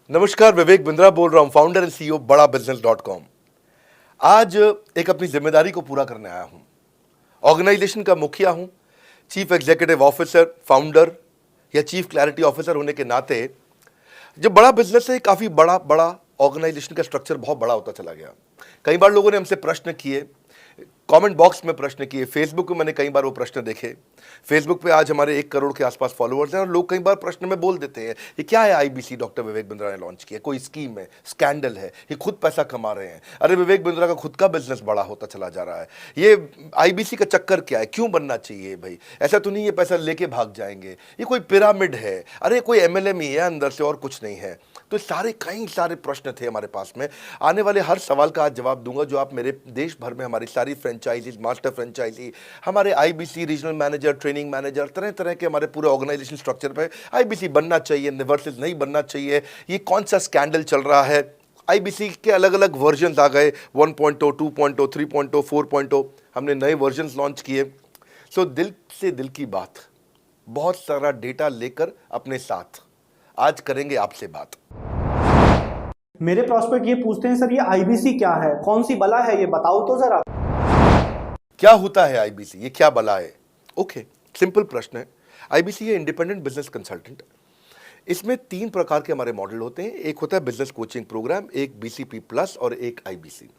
नमस्कार, विवेक बिंद्रा बोल रहा हूं, फाउंडर एंड सीईओ बड़ा बिजनेस.com। आज एक अपनी जिम्मेदारी को पूरा करने आया हूं। ऑर्गेनाइजेशन का मुखिया हूं, चीफ एग्जीक्यूटिव ऑफिसर, फाउंडर या चीफ क्लैरिटी ऑफिसर होने के नाते जब बड़ा बिजनेस है, काफी बड़ा बड़ा ऑर्गेनाइजेशन का स्ट्रक्चर बहुत बड़ा होता चला गया। कई बार लोगों ने हमसे प्रश्न किए, कमेंट बॉक्स में प्रश्न किए, फेसबुक में मैंने कई बार वो प्रश्न देखे। फेसबुक पे आज हमारे 1 करोड़ के आसपास फॉलोअर्स हैं और लोग कई बार प्रश्न में बोल देते हैं, ये क्या है आईबीसी डॉक्टर विवेक बिंद्रा ने लॉन्च किया, कोई स्कीम है, स्कैंडल है, ये खुद पैसा कमा रहे हैं। अरे विवेक बिंद्रा का खुद का बिजनेस बड़ा होता चला जा रहा है, ये आईबीसी का चक्कर क्या है, क्यों बनना चाहिए भाई, ऐसा तो नहीं ये पैसा लेके भाग जाएंगे, ये कोई पिरामिड है, अरे कोई एमएलएम ही है अंदर से और कुछ नहीं है। तो कई सारे प्रश्न थे हमारे पास में। आने वाले हर सवाल का आज जवाब दूंगा जो आप मेरे देश भर में हमारी सारी फ्रेंचाइजीज, मास्टर फ्रेंचाइजी, हमारे IBC regional manager, training manager, तरह तरह के हमारे पूरे ऑर्गेनाइजेशन स्ट्रक्चर पे आईबीसी बनना चाहिए वर्सेस नहीं बनना चाहिए, ये कौन सा स्कैंडल चल रहा है। आईबीसी के अलग अलग वर्जन आ गए, 1.0, 2.0, 3.0, 4.0, हमने नए वर्जन लॉन्च किए। सो दिल से दिल की बात, बहुत सारा डेटा लेकर अपने साथ आज करेंगे आपसे बात। मेरे प्रॉस्पेक्ट ये पूछते हैं, सर ये आईबीसी क्या है, कौन सी बला है, ये बताओ तो जरा। क्या होता है आईबीसी, ये क्या बला है? ओके, सिंपल प्रश्न है। आईबीसी है इंडिपेंडेंट बिजनेस कंसल्टेंट। इसमें 3 प्रकार के हमारे मॉडल होते हैं। एक होता है बिजनेस कोचिंग प्रोग्राम, एक बीसीपी प्लस और एक आईबीसी।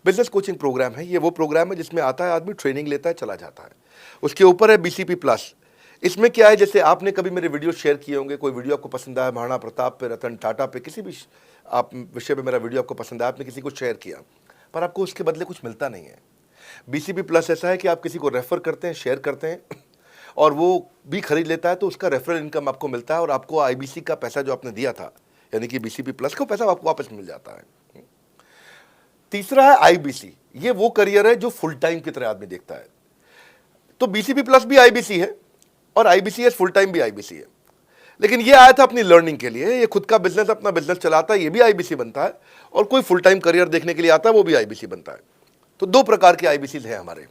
बिजनेस कोचिंग प्रोग्राम है, ये वो प्रोग्राम है जिसमें आता है आदमी, ट्रेनिंग लेता है, चला जाता है। उसके ऊपर है बीसीपी प्लस। इसमें क्या है, जैसे आपने कभी मेरे वीडियो शेयर किए होंगे, कोई वीडियो आपको पसंद आया, महाराणा प्रताप पे, रतन टाटा पे, किसी भी आप विषय पे मेरा वीडियो आपको पसंद आया, आपने किसी को शेयर किया, पर आपको उसके बदले कुछ मिलता नहीं है। बीसीपी प्लस ऐसा है कि आप किसी को रेफर करते हैं, शेयर करते हैं और वो भी खरीद लेता है, तो उसका रेफरल इनकम आपको मिलता है और आपको आईबीसी का पैसा जो आपने दिया था, यानी कि बीसीपी प्लस का पैसा आपको वापस मिल जाता है। तीसरा है आईबीसी। ये वो करियर है जो फुल टाइम की तरह आदमी देखता है। तो बीसीपी प्लस भी आईबीसी है और आईबीसी फुल टाइम भी आईबीसी है। लेकिन ये आया था अपनी लर्निंग के लिए, ये खुद का बिजनेस, अपना बिजनेस चलाता है, ये भी आईबीसी बनता है, और कोई फुल टाइम करियर देखने के लिए आता है, वो भी आईबीसी बनता है। तो 2 प्रकार के आईबीसी हैं हमारे।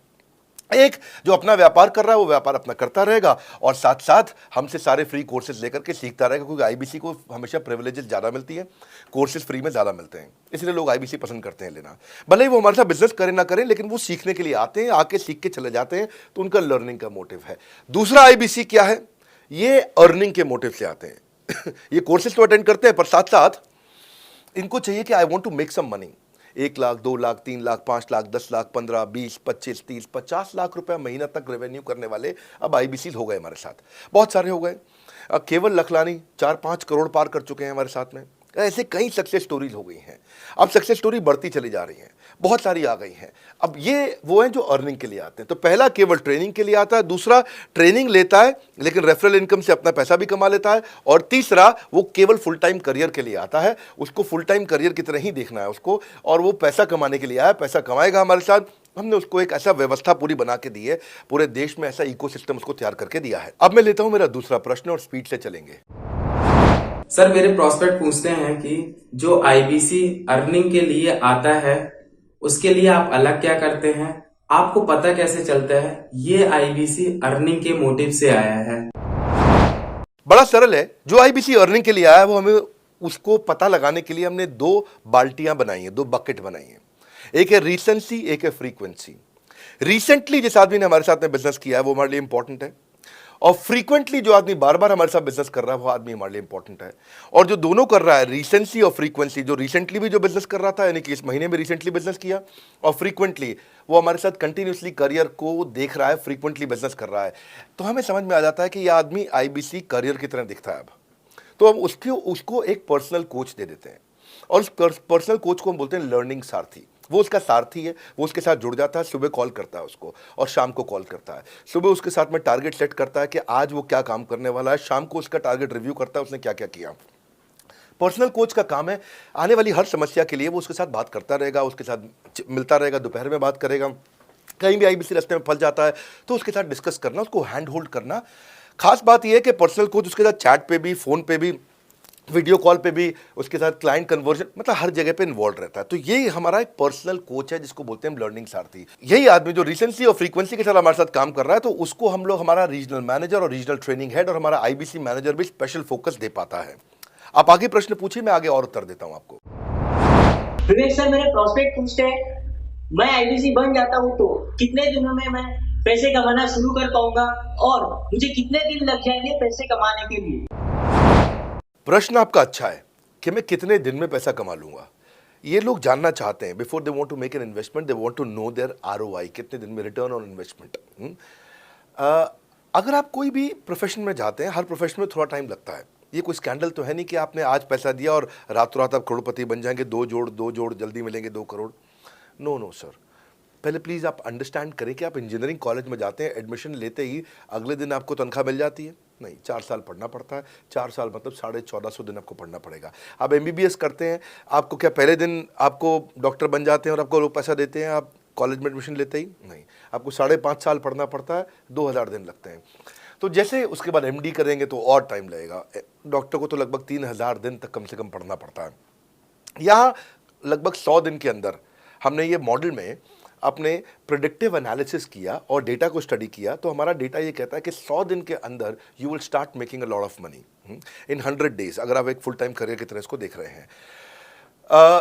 एक जो अपना व्यापार कर रहा है वो व्यापार अपना करता रहेगा और साथ साथ हमसे सारे फ्री कोर्सेज लेकर के सीखता रहेगा, क्योंकि आईबीसी को हमेशा प्रिविलेजेस ज़्यादा मिलती है, कोर्सेज फ्री में ज़्यादा मिलते हैं, इसलिए लोग आईबीसी पसंद करते हैं लेना। भले ही वो हमारे साथ बिजनेस करें ना करें, लेकिन वो सीखने के लिए आते हैं, आके सीख के चले जाते हैं, तो उनका लर्निंग का मोटिव है। दूसरा आईबीसी क्या है, ये अर्निंग के मोटिव से आते हैं। ये कोर्सेज तो अटेंड करते हैं, पर साथ साथ इनको चाहिए कि I want to make some money. 1 lakh, 2 lakh, 3 lakh, 5 lakh, 10 lakh, 15, 20, 25, 30, 50 lakh रुपया महीना तक रेवेन्यू करने वाले अब आईबीसी हो गए हमारे साथ, बहुत सारे हो गए। केवल लखलानी 4-5 करोड़ पार कर चुके हैं हमारे साथ में। ऐसे कई सक्सेस स्टोरीज हो गई हैं। अब सक्सेस स्टोरी बढ़ती चली जा रही हैं, बहुत सारी आ गई हैं। अब ये वो हैं जो अर्निंग के लिए आते हैं। तो पहला केवल ट्रेनिंग के लिए आता है, दूसरा ट्रेनिंग लेता है लेकिन रेफरल इनकम से अपना पैसा भी कमा लेता है, और तीसरा वो केवल फुल टाइम करियर के लिए आता है, उसको फुल टाइम करियर की तरह ही देखना है उसको, और वो पैसा कमाने के लिए आया, पैसा कमाएगा हमारे साथ। हमने उसको एक ऐसा व्यवस्था पूरी बना के दी है, पूरे देश में ऐसा इकोसिस्टम उसको तैयार करके दिया है। अब मैं लेता हूं मेरा दूसरा प्रश्न और स्पीड से चलेंगे। सर मेरे प्रॉस्पेक्ट पूछते हैं कि जो आईबीसी अर्निंग के लिए आता है उसके लिए आप अलग क्या करते हैं, आपको पता कैसे चलता है ये आईबीसी अर्निंग के मोटिव से आया है? बड़ा सरल है। जो आईबीसी अर्निंग के लिए आया है वो हमें उसको पता लगाने के लिए हमने 2 बाल्टियां बनाई हैं, 2 बकेट बनाई हैं। एक है रीसेंसी, एक है फ्रीक्वेंसी। रिसेंटली जिस आदमी ने हमारे साथ में बिजनेस किया है वो हमारे लिए इंपॉर्टेंट है, और फ्रीक्वेंटली जो आदमी बार बार हमारे साथ बिजनेस कर रहा है वो आदमी हमारे लिए इंपॉर्टेंट है। और जो दोनों कर रहा है, रिसेंसी और फ्रीक्वेंसी, जो रिसेंटली भी जो बिजनेस कर रहा था, यानी कि इस महीने में रिसेंटली बिजनेस किया, और फ्रीक्वेंटली वो हमारे साथ कंटिन्यूसली करियर को देख रहा है, फ्रीक्वेंटली बिजनेस कर रहा है, तो हमें समझ में आ जाता है कि यह आदमी आईबीसी करियर की तरह दिखता है। अब तो हम उसको एक पर्सनल कोच दे देते हैं, और उस पर्सनल कोच को हम बोलते हैं लर्निंग सारथी। वो उसका सारथी है, वो उसके साथ जुड़ जाता है, सुबह कॉल करता है उसको और शाम को कॉल करता है। सुबह उसके साथ में टारगेट सेट करता है कि आज वो क्या काम करने वाला है, शाम को उसका टारगेट रिव्यू करता है उसने क्या क्या किया। पर्सनल कोच का काम है आने वाली हर समस्या के लिए वो उसके साथ बात करता रहेगा, उसके साथ मिलता रहेगा, दोपहर में बात करेगा, कहीं भी आईबीसी रास्ते में फंस जाता है तो उसके साथ डिस्कस करना, उसको हैंड होल्ड करना। खास बात यह है कि पर्सनल कोच उसके साथ चैट पे भी, फोन पे भी, वीडियो कॉल पे भी, उसके साथ क्लाइंट कन्वर्जन, मतलब हर जगह पे इन्वॉल्व रहता है। तो ये हमारा एक पर्सनल कोच है जिसको बोलते हैं हम लर्निंग सारथी। यही आदमी जो रिसेंसी और फ्रीक्वेंसी के साथ हमारे साथ काम कर रहा है, तो उसको हम लोग हमारा रीजनल मैनेजर और रीजनल ट्रेनिंग हेड और हमारा आईबीसी मैनेजर भी स्पेशल फोकस दे पाता है। आप आगे प्रश्न पूछिए, मैं आगे और उत्तर देता हूं आपको। विवेक सर, मेरे प्रोस्पेक्ट पूछते हैं, मैं आईबीसी बन जाता हूँ तो कितने दिनों में मैं पैसे कमाना शुरू कर पाऊंगा और मुझे कितने दिन लग जाएंगे पैसे कमाने के लिए? प्रश्न आपका अच्छा है कि मैं कितने दिन में पैसा कमा लूंगा। ये लोग जानना चाहते हैं, before they want to make an investment, they want to know their ROI, कितने दिन में रिटर्न ऑन इन्वेस्टमेंट। अगर आप कोई भी प्रोफेशन में जाते हैं, हर प्रोफेशन में थोड़ा टाइम लगता है। ये कोई स्कैंडल तो है नहीं कि आपने आज पैसा दिया और रातों रात आप करोड़पति बन जाएंगे, दो जोड़ जल्दी मिलेंगे 2 करोड़। नो नो सर, पहले प्लीज़ आप अंडरस्टैंड करें कि आप इंजीनियरिंग कॉलेज में जाते हैं, एडमिशन लेते ही अगले दिन आपको तनख्वाह मिल जाती है? नहीं, 4 साल पढ़ना पड़ता है। 4 साल मतलब 1450 दिन आपको पढ़ना पड़ेगा। आप एमबीबीएस करते हैं, आपको क्या पहले दिन आपको डॉक्टर बन जाते हैं और आपको लोग पैसा देते हैं आप कॉलेज में एडमिशन लेते ही? नहीं, आपको 5.5 साल पढ़ना पड़ता है, 2000 दिन लगते हैं। तो जैसे उसके बाद एमडी करेंगे तो और टाइम लगेगा। डॉक्टर को तो लगभग 3000 दिन तक कम से कम पढ़ना पड़ता है। यहाँ लगभग 100 दिन के अंदर हमने ये मॉडल में अपने प्रिडिक्टिव एनालिसिस किया और डेटा को स्टडी किया, तो हमारा डेटा ये कहता है कि 100 दिन के अंदर you will start making a lot of money in 100 days, अगर आप एक फुल टाइम करियर की तरह इसको देख रहे हैं।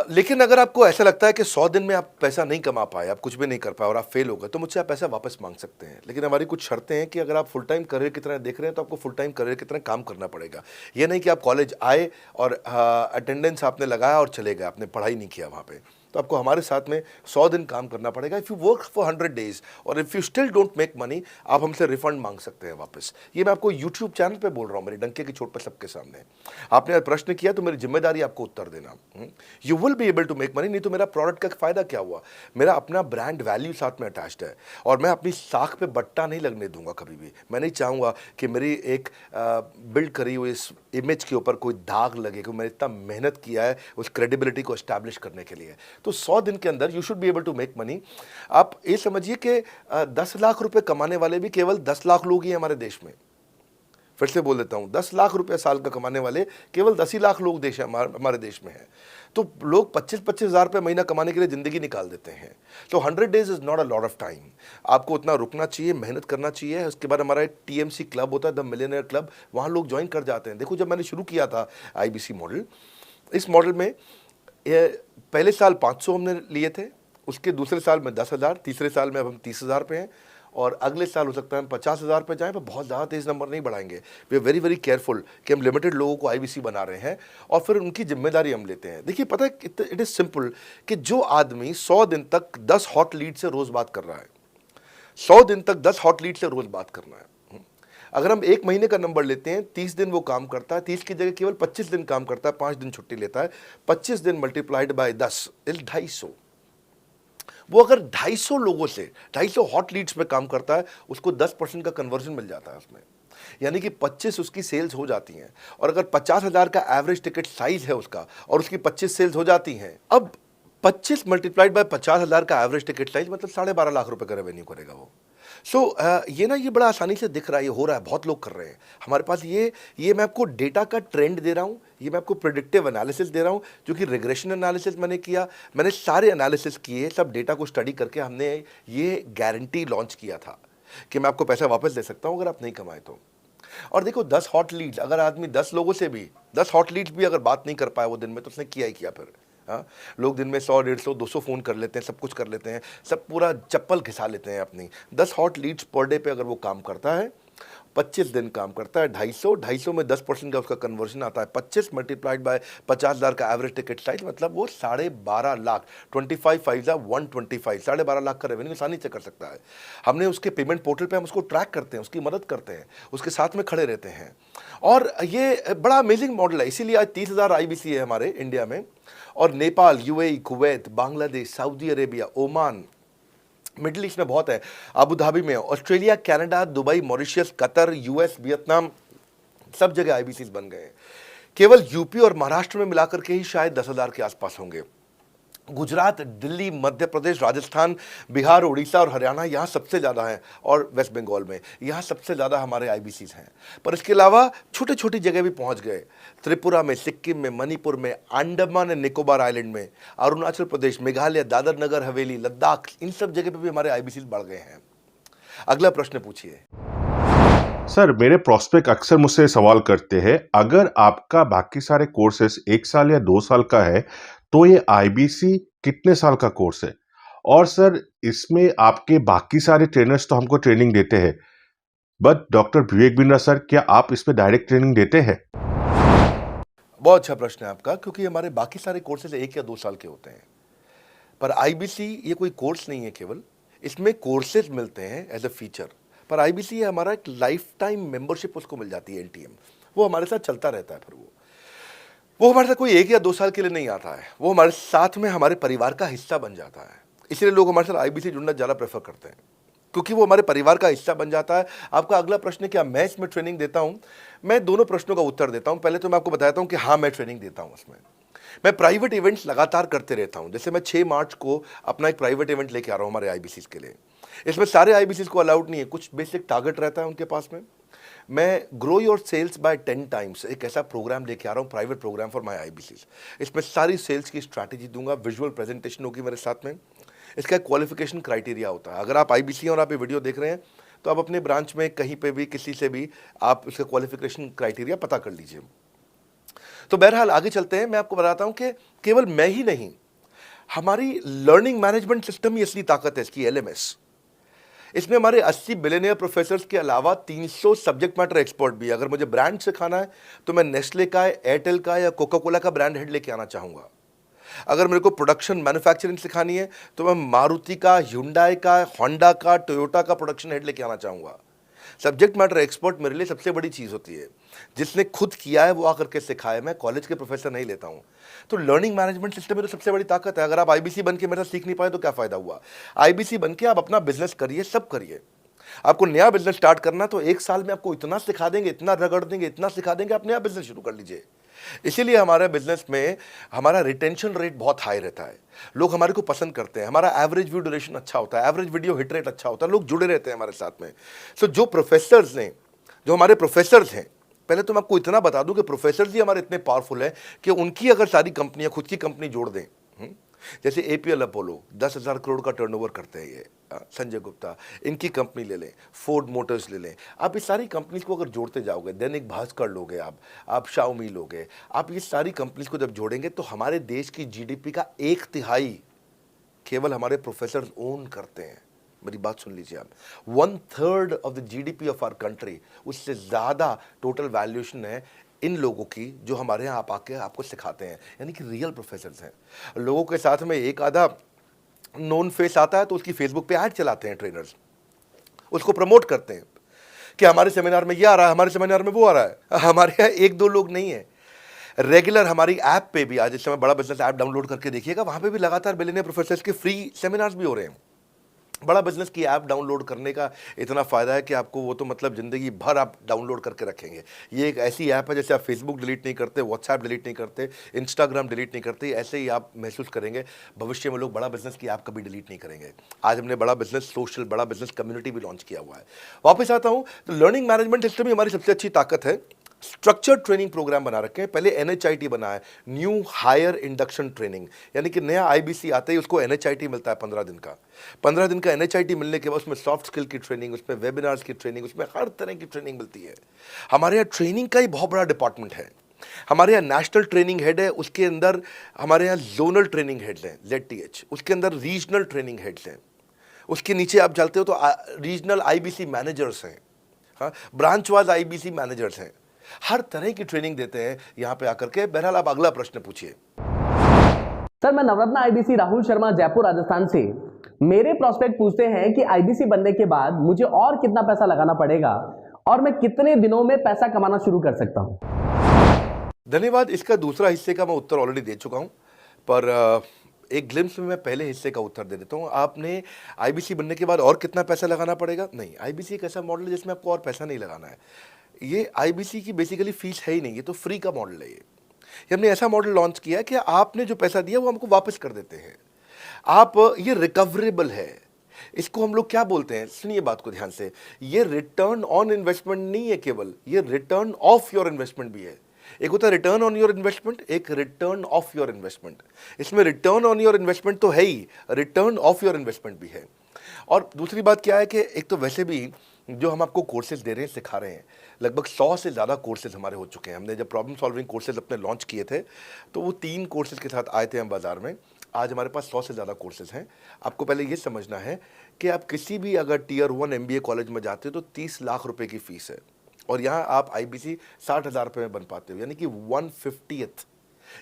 लेकिन अगर आपको ऐसा लगता है कि 100 दिन में आप पैसा नहीं कमा पाए, आप कुछ भी नहीं कर पाए और आप फेल हो गए, तो मुझसे आप पैसा वापस मांग सकते हैं। लेकिन हमारी कुछ शर्तें हैं कि अगर आप फुल टाइम करियर की तरह देख रहे हैं तो आपको फुल टाइम करियर की तरह काम करना पड़ेगा। ये नहीं कि आप कॉलेज आए और अटेंडेंस आपने लगाया और चले गए, आपने पढ़ाई नहीं किया वहाँ पे। तो आपको हमारे साथ में 100 दिन काम करना पड़ेगा। If you work for 100 days और if you still don't make money, आप हमसे रिफंड मांग सकते हैं वापस। ये मैं आपको यूट्यूब चैनल पे बोल रहा हूँ, मेरे डंके की चोट पे सबके सामने। आपने प्रश्न किया तो मेरी जिम्मेदारी आपको उत्तर देना। You will be able to make money, नहीं तो मेरा प्रोडक्ट का फ़ायदा क्या हुआ? मेरा अपना ब्रांड वैल्यू साथ में अटैच्ड है और मैं अपनी साख पे बट्टा नहीं लगने दूंगा कभी भी। मैं नहीं चाहूँगा कि मेरी एक बिल्ड करी हुई इस इमेज के ऊपर कोई दाग लगे, क्योंकि मैंने इतना मेहनत किया है उस क्रेडिबिलिटी को एस्टैब्लिश करने के लिए। तो 100 दिन के अंदर you should be able to make money. आप ये समझिए कि 10 लाख रुपए कमाने वाले भी केवल 10 लाख लोग ही हमारे देश में। फिर से बोल देता हूं, 10 लाख रुपए साल का कमाने वाले केवल 10 ही लाख लोग देश हमारे देश में हैं। तो लोग 25-25 हज़ार रुपये महीना कमाने के लिए ज़िंदगी निकाल देते हैं। तो 100 days is not a lot of time. आपको उतना रुकना चाहिए, मेहनत करना चाहिए। उसके बाद हमारा एक टीएमसी क्लब होता है, द मिलियनेयर क्लब, वहाँ लोग ज्वाइन कर जाते हैं। देखो, जब मैंने शुरू किया था आईबीसी मॉडल, इस मॉडल में पहले साल 500 हमने लिए थे, उसके दूसरे साल में 10,000, तीसरे साल में अब हम 30,000 पे हैं और अगले साल हो सकता है हम 50,000 पे जाएं, पर बहुत ज़्यादा तेज़ नंबर नहीं बढ़ाएंगे। We are very very careful कि हम लिमिटेड लोगों को आईबीसी बना रहे हैं और फिर उनकी जिम्मेदारी हम लेते हैं। देखिए, पता है इट इज़ सिंपल कि जो आदमी 100 दिन तक 10 हॉट लीड से रोज़ बात कर रहा है, 100 दिन तक 10 हॉट लीड से रोज़ बात करना है। अगर हम 1 महीने का नंबर लेते हैं, 30 दिन वो काम करता है, 30 की जगह केवल 25 दिन काम करता है, 5 दिन छुट्टी लेता है, 25 दिन मल्टीप्लाइड बाय 10 इज 250। वो अगर 250 लोगों से 250 हॉट लीड्स पे काम करता है, उसको 10% का कन्वर्जन मिल जाता है उसमें, यानी कि 25 उसकी सेल्स हो जाती हैं। और अगर 50,000 का एवरेज टिकट साइज है उसका और उसकी 25 सेल्स हो जाती हैं, अब 25 मल्टीप्लाइड बाय 50,000 का एवरेज टिकट साइज मतलब 12.5 लाख रुपए का रेवेन्यू करेगा वो। ये बड़ा आसानी से दिख रहा है, ये हो रहा है, बहुत लोग कर रहे हैं हमारे पास। ये मैं आपको डेटा का ट्रेंड दे रहा हूँ, ये मैं आपको प्रेडिक्टिव एनालिसिस दे रहा हूँ, जो कि रिग्रेशन एनालिसिस मैंने किया। मैंने सारे एनालिसिस किए, सब डेटा को स्टडी करके हमने ये गारंटी लॉन्च किया था कि मैं आपको पैसा वापस दे सकता हूँ अगर आप नहीं कमाए तो। और देखो, 10 हॉट लीड्स, अगर आदमी 10 लोगों से भी 10 हॉट लीड्स भी अगर बात नहीं कर पाया वो दिन में, तो उसने किया ही किया फिर। हाँ, लोग दिन में 100, 150, 200 फ़ोन कर लेते हैं, सब कुछ कर लेते हैं, सब पूरा चप्पल घिसा लेते हैं अपनी। 10 हॉट लीड्स पर डे पे अगर वो काम करता है, 25 दिन काम करता है, 250 में 10% का उसका कन्वर्जन आता है, 25 मल्टीप्लाइड बाय 50,000 का एवरेज टिकट साइज, मतलब वो 12.5 लाख, 25 5 125, 12.5 लाख का रेवेन्यू आसानी से कर सकता है। हमने उसके पेमेंट पोर्टल पे हम उसको ट्रैक करते हैं, उसकी मदद करते हैं, उसके साथ में खड़े रहते हैं। और ये बड़ा अमेजिंग मॉडल है, इसीलिए आज 30,000 आईबीसी है हमारे इंडिया में। और Nepal, UAE, Kuwait, Bangladesh, Saudi Arabia, Oman, middle east में बहुत है, अबू धाबी में, Australia, Canada, Dubai, Mauritius, Qatar, US, Vietnam, सब जगह आईबीसीज बन गए हैं। केवल यूपी और महाराष्ट्र में मिलाकर के ही शायद 10,000 के आसपास होंगे। गुजरात, दिल्ली, मध्य प्रदेश, राजस्थान, बिहार, उड़ीसा और हरियाणा यहाँ सबसे ज़्यादा हैं, और वेस्ट बंगाल में यहाँ सबसे ज़्यादा हमारे आईबीसीज हैं। पर इसके अलावा छोटी छोटी जगह भी पहुँच गए, त्रिपुरा में, सिक्किम में, मणिपुर में, अंडमान एंड निकोबार आइलैंड में, अरुणाचल प्रदेश, मेघालय, दादर नगर हवेली, लद्दाख, इन सब जगह पे भी हमारे आईबीसीज बढ़ गए हैं। अगला प्रश्न पूछिए। सर, मेरे प्रोस्पेक्ट अक्सर मुझसे सवाल करते हैं, अगर आपका बाकी सारे कोर्सेस 1 साल या 2 साल का है, तो ये आईबीसी कितने साल का कोर्स है? और सर, इसमें आपके बाकी सारे ट्रेनर्स तो हमको ट्रेनिंग देते हैं, but doctor Vivek Bindra sir, क्या आप इसमें डायरेक्ट ट्रेनिंग देते हैं? बहुत अच्छा प्रश्न है आपका, क्योंकि हमारे बाकी सारे कोर्सेज 1 या 2 साल के होते हैं, पर आईबीसी ये कोई कोर्स नहीं है केवल, इसमें कोर्सेज मिलते हैं एज अ फीचर। पर आईबीसी हमारा एक लाइफ टाइम मेंबरशिप उसको मिल जाती है, एनटीएम, वो हमारे साथ चलता रहता है। फिर वो हमारे साथ कोई 1 या 2 साल के लिए नहीं आता है, वो हमारे साथ में हमारे परिवार का हिस्सा बन जाता है। इसलिए लोग हमारे साथ आईबीसी जुड़ना ज़्यादा प्रेफर करते हैं, क्योंकि वो हमारे परिवार का हिस्सा बन जाता है। आपका अगला प्रश्न है, क्या मैं इसमें ट्रेनिंग देता हूँ? मैं दोनों प्रश्नों का उत्तर देता हूँ। पहले तो मैं आपको बताता हूँ कि हाँ, मैं ट्रेनिंग देता हूँ उसमें। मैं प्राइवेट इवेंट्स लगातार करते रहता हूँ। जैसे मैं 6 मार्च को अपना एक प्राइवेट इवेंट लेके आ रहा हूँ हमारे आईबीसीज के लिए। इसमें सारे आईबीसीज को अलाउड नहीं है, कुछ बेसिक टारगेट रहता है उनके पास में। मैं grow your sales by 10 times एक ऐसा प्रोग्राम लेके आ रहा हूँ, private program for my IBCs. इसमें सारी सेल्स की स्ट्रैटेजी दूंगा, विजुअल प्रेजेंटेशन होगी मेरे साथ में। इसका क्वालिफिकेशन क्राइटेरिया होता है। अगर आप आईबीसी और आप ये वीडियो देख रहे हैं, तो आप अपने ब्रांच में कहीं पे भी किसी से भी आप उसका क्वालिफिकेशन क्राइटेरिया पता कर लीजिए। तो बहरहाल आगे चलते हैं। मैं आपको बताता हूं कि केवल मैं ही नहीं, हमारी लर्निंग मैनेजमेंट सिस्टम ही असली ताकत है इसकी, एलएमएस। इसमें हमारे 80 बिलियनियर प्रोफेसर्स के अलावा 300 सब्जेक्ट मैटर एक्सपर्ट भी है। अगर मुझे ब्रांड सिखाना है तो मैं नेस्ले का, एयरटेल का या कोका कोला का ब्रांड हेड लेके आना चाहूँगा। अगर मेरे को प्रोडक्शन मैन्युफैक्चरिंग सिखानी है तो मैं मारुति का, ह्युंडई का, होंडा का, टोयोटा का प्रोडक्शन हेड लेके आना चाहूँगा। सब्जेक्ट मैटर एक्सपर्ट मेरे लिए सबसे बड़ी चीज़ होती है। जिसने खुद किया है वो आकर के सिखाए। मैं कॉलेज के प्रोफेसर नहीं लेता हूँ। तो लर्निंग मैनेजमेंट सिस्टम में तो सबसे बड़ी ताकत है। अगर आप आईबीसी बन के मेरे साथ सीख नहीं पाए तो क्या फ़ायदा हुआ? आईबीसी बन के आप अपना बिजनेस करिए, सब करिए। आपको नया बिजनेस स्टार्ट करना तो 1 साल में आपको इतना सिखा देंगे, इतना रगड़ देंगे, इतना सिखा देंगे, आप नया बिजनेस शुरू कर लीजिए। इसीलिए हमारे बिजनेस में हमारा रिटेंशन रेट बहुत हाई रहता है। लोग हमारे को पसंद करते हैं। हमारा एवरेज व्यू ड्यूरेशन अच्छा होता है, एवरेज वीडियो हिट रेट अच्छा होता है, लोग जुड़े रहते हैं हमारे साथ में। सो जो प्रोफेसर्स ने, जो हमारे प्रोफेसर्स हैं, पहले तो मैं आपको इतना बता दूं कि प्रोफेसर्स ही हमारे इतने पावरफुल हैं कि उनकी अगर सारी कंपनियां खुद की कंपनी जोड़ दें, जैसे एपीएल अपोलो 10,000 करोड़ का टर्नओवर करते हैं ये, संजय गुप्ता, इनकी कंपनी ले लें, फोर्ड मोटर्स ले लें। आप इस सारी कंपनीज को अगर जोड़ते जाओगे, दैनिक भास्कर लोगे, आप शाओमी लोगे, आप ये सारी कंपनीज को जब जोड़ेंगे तो हमारे देश की जीडीपी का 1/3 केवल हमारे प्रोफेसर ओन करते हैं। मेरी बात सुन लीजिए आप, 1/3 of the GDP of our country, उससे ज़्यादा टोटल वैल्यूएशन है इन लोगों की जो हमारे यहाँ आप आके आपको सिखाते हैं, यानी कि रियल प्रोफेसर्स हैं। लोगों के साथ में एक आधा नोन फेस आता है तो उसकी फेसबुक पे ऐड चलाते हैं ट्रेनर्स, उसको प्रमोट करते हैं कि हमारे सेमिनार में ये आ रहा है, हमारे सेमिनार में वो आ रहा है। हमारे यहाँ 1-2 लोग नहीं है, रेगुलर हमारी ऐप पे भी, आज इस समय बड़ा बिजनेस ऐप डाउनलोड करके देखिएगा, वहाँ पे भी लगातार बिलियनियर प्रोफेसर्स के फ्री सेमिनार्स भी हो रहे हैं। बड़ा बिजनेस की ऐप डाउनलोड करने का इतना फ़ायदा है कि आपको वो तो मतलब ज़िंदगी भर आप डाउनलोड करके रखेंगे। ये एक ऐसी ऐप है जैसे आप फेसबुक डिलीट नहीं करते, व्हाट्सएप डिलीट नहीं करते, इंस्टाग्राम डिलीट नहीं करते, ऐसे ही आप महसूस करेंगे। भविष्य में लोग बड़ा बिजनेस की ऐप कभी डिलीट नहीं करेंगे। आज हमने बड़ा बिजनेस सोशल, बड़ा बिजनेस कम्युनिटी भी लॉन्च किया हुआ है। वापस आता हूँ तो लर्निंग मैनेजमेंट सिस्टम ही हमारी सबसे अच्छी ताकत है। स्ट्रक्चर्ड ट्रेनिंग प्रोग्राम बना रखे हैं। पहले एनएचआईटी बना है, न्यू हायर इंडक्शन ट्रेनिंग, यानी कि नया आईबीसी आते ही उसको एनएचआईटी मिलता है 15 दिन का। 15 दिन का एनएचआईटी मिलने के बाद उसमें सॉफ्ट स्किल की ट्रेनिंग, उसमें वेबिनार्स की ट्रेनिंग, उसमें हर तरह की ट्रेनिंग मिलती है। हमारे यहाँ ट्रेनिंग का ही बहुत बड़ा डिपार्टमेंट है। हमारे यहाँ नेशनल ट्रेनिंग हेड है, उसके अंदर हमारे यहाँ जोनल ट्रेनिंग हेड्स हैं, ZTH, उसके अंदर रीजनल ट्रेनिंग हेड्स हैं, उसके नीचे आप चलते हो तो रीजनल आईबीसी मैनेजर्स हैं, हाँ, ब्रांच वाइज आईबीसी मैनेजर्स हैं। हर तरह की ट्रेनिंग देते हैं यहाँ पे आकर के। बहरहाल आप अगला प्रश्न पूछिए। सर, मैं नवरत्न आईबीसी राहुल शर्मा, जयपुर राजस्थान से। मेरे प्रोस्पेक्ट पूछते हैं कि आईबीसी बनने के बाद मुझे और कितना पैसा लगाना पड़ेगा और मैं कितने दिनों में पैसा कमाना शुरू कर सकता हूं? धन्यवाद। इसका दूसरा हिस्से का मैं उत्तर ऑलरेडी दे चुका हूं, पर एक ग्लिम्स में मैं पहले हिस्से का उत्तर दे देता हूं। आपने आईबीसी बनने के बाद और कितना पैसा लगाना पड़ेगा? नहीं, आईबीसी एक ऐसा मॉडल है जिसमें आपको और पैसा नहीं लगाना है। ये आईबीसी की बेसिकली फीस है ही नहीं, ये तो फ्री का मॉडल है। ये हमने ऐसा मॉडल लॉन्च किया कि आपने जो पैसा दिया वो हमको वापस कर देते हैं। आप, ये रिकवरेबल है। इसको हम लोग क्या बोलते हैं, सुनिए बात को ध्यान से, ये रिटर्न ऑन इन्वेस्टमेंट नहीं है केवल, ये रिटर्न ऑफ योर इन्वेस्टमेंट भी है। एक होता है रिटर्न ऑन योर इन्वेस्टमेंट, एक रिटर्न ऑफ योर इन्वेस्टमेंट। इसमें रिटर्न ऑन योर इन्वेस्टमेंट तो है ही, रिटर्न ऑफ योर इन्वेस्टमेंट भी है। और दूसरी बात क्या है कि एक तो वैसे भी जो हम आपको कोर्सेज दे रहे हैं, सिखा रहे हैं, लगभग 100 से ज़्यादा कोर्सेज हमारे हो चुके हैं। हमने जब प्रॉब्लम सॉल्विंग कोर्सेज अपने लॉन्च किए थे तो वो 3 कोर्सेज के साथ आए थे हम बाज़ार में। आज हमारे पास 100 से ज़्यादा कोर्सेज हैं। आपको पहले ये समझना है कि आप किसी भी अगर टियर 1 MBA कॉलेज में जाते हो तो 30 लाख रुपए की फ़ीस है, और यहाँ आप IBC 60,000 रुपये में बन पाते हो, यानी कि 1/50th।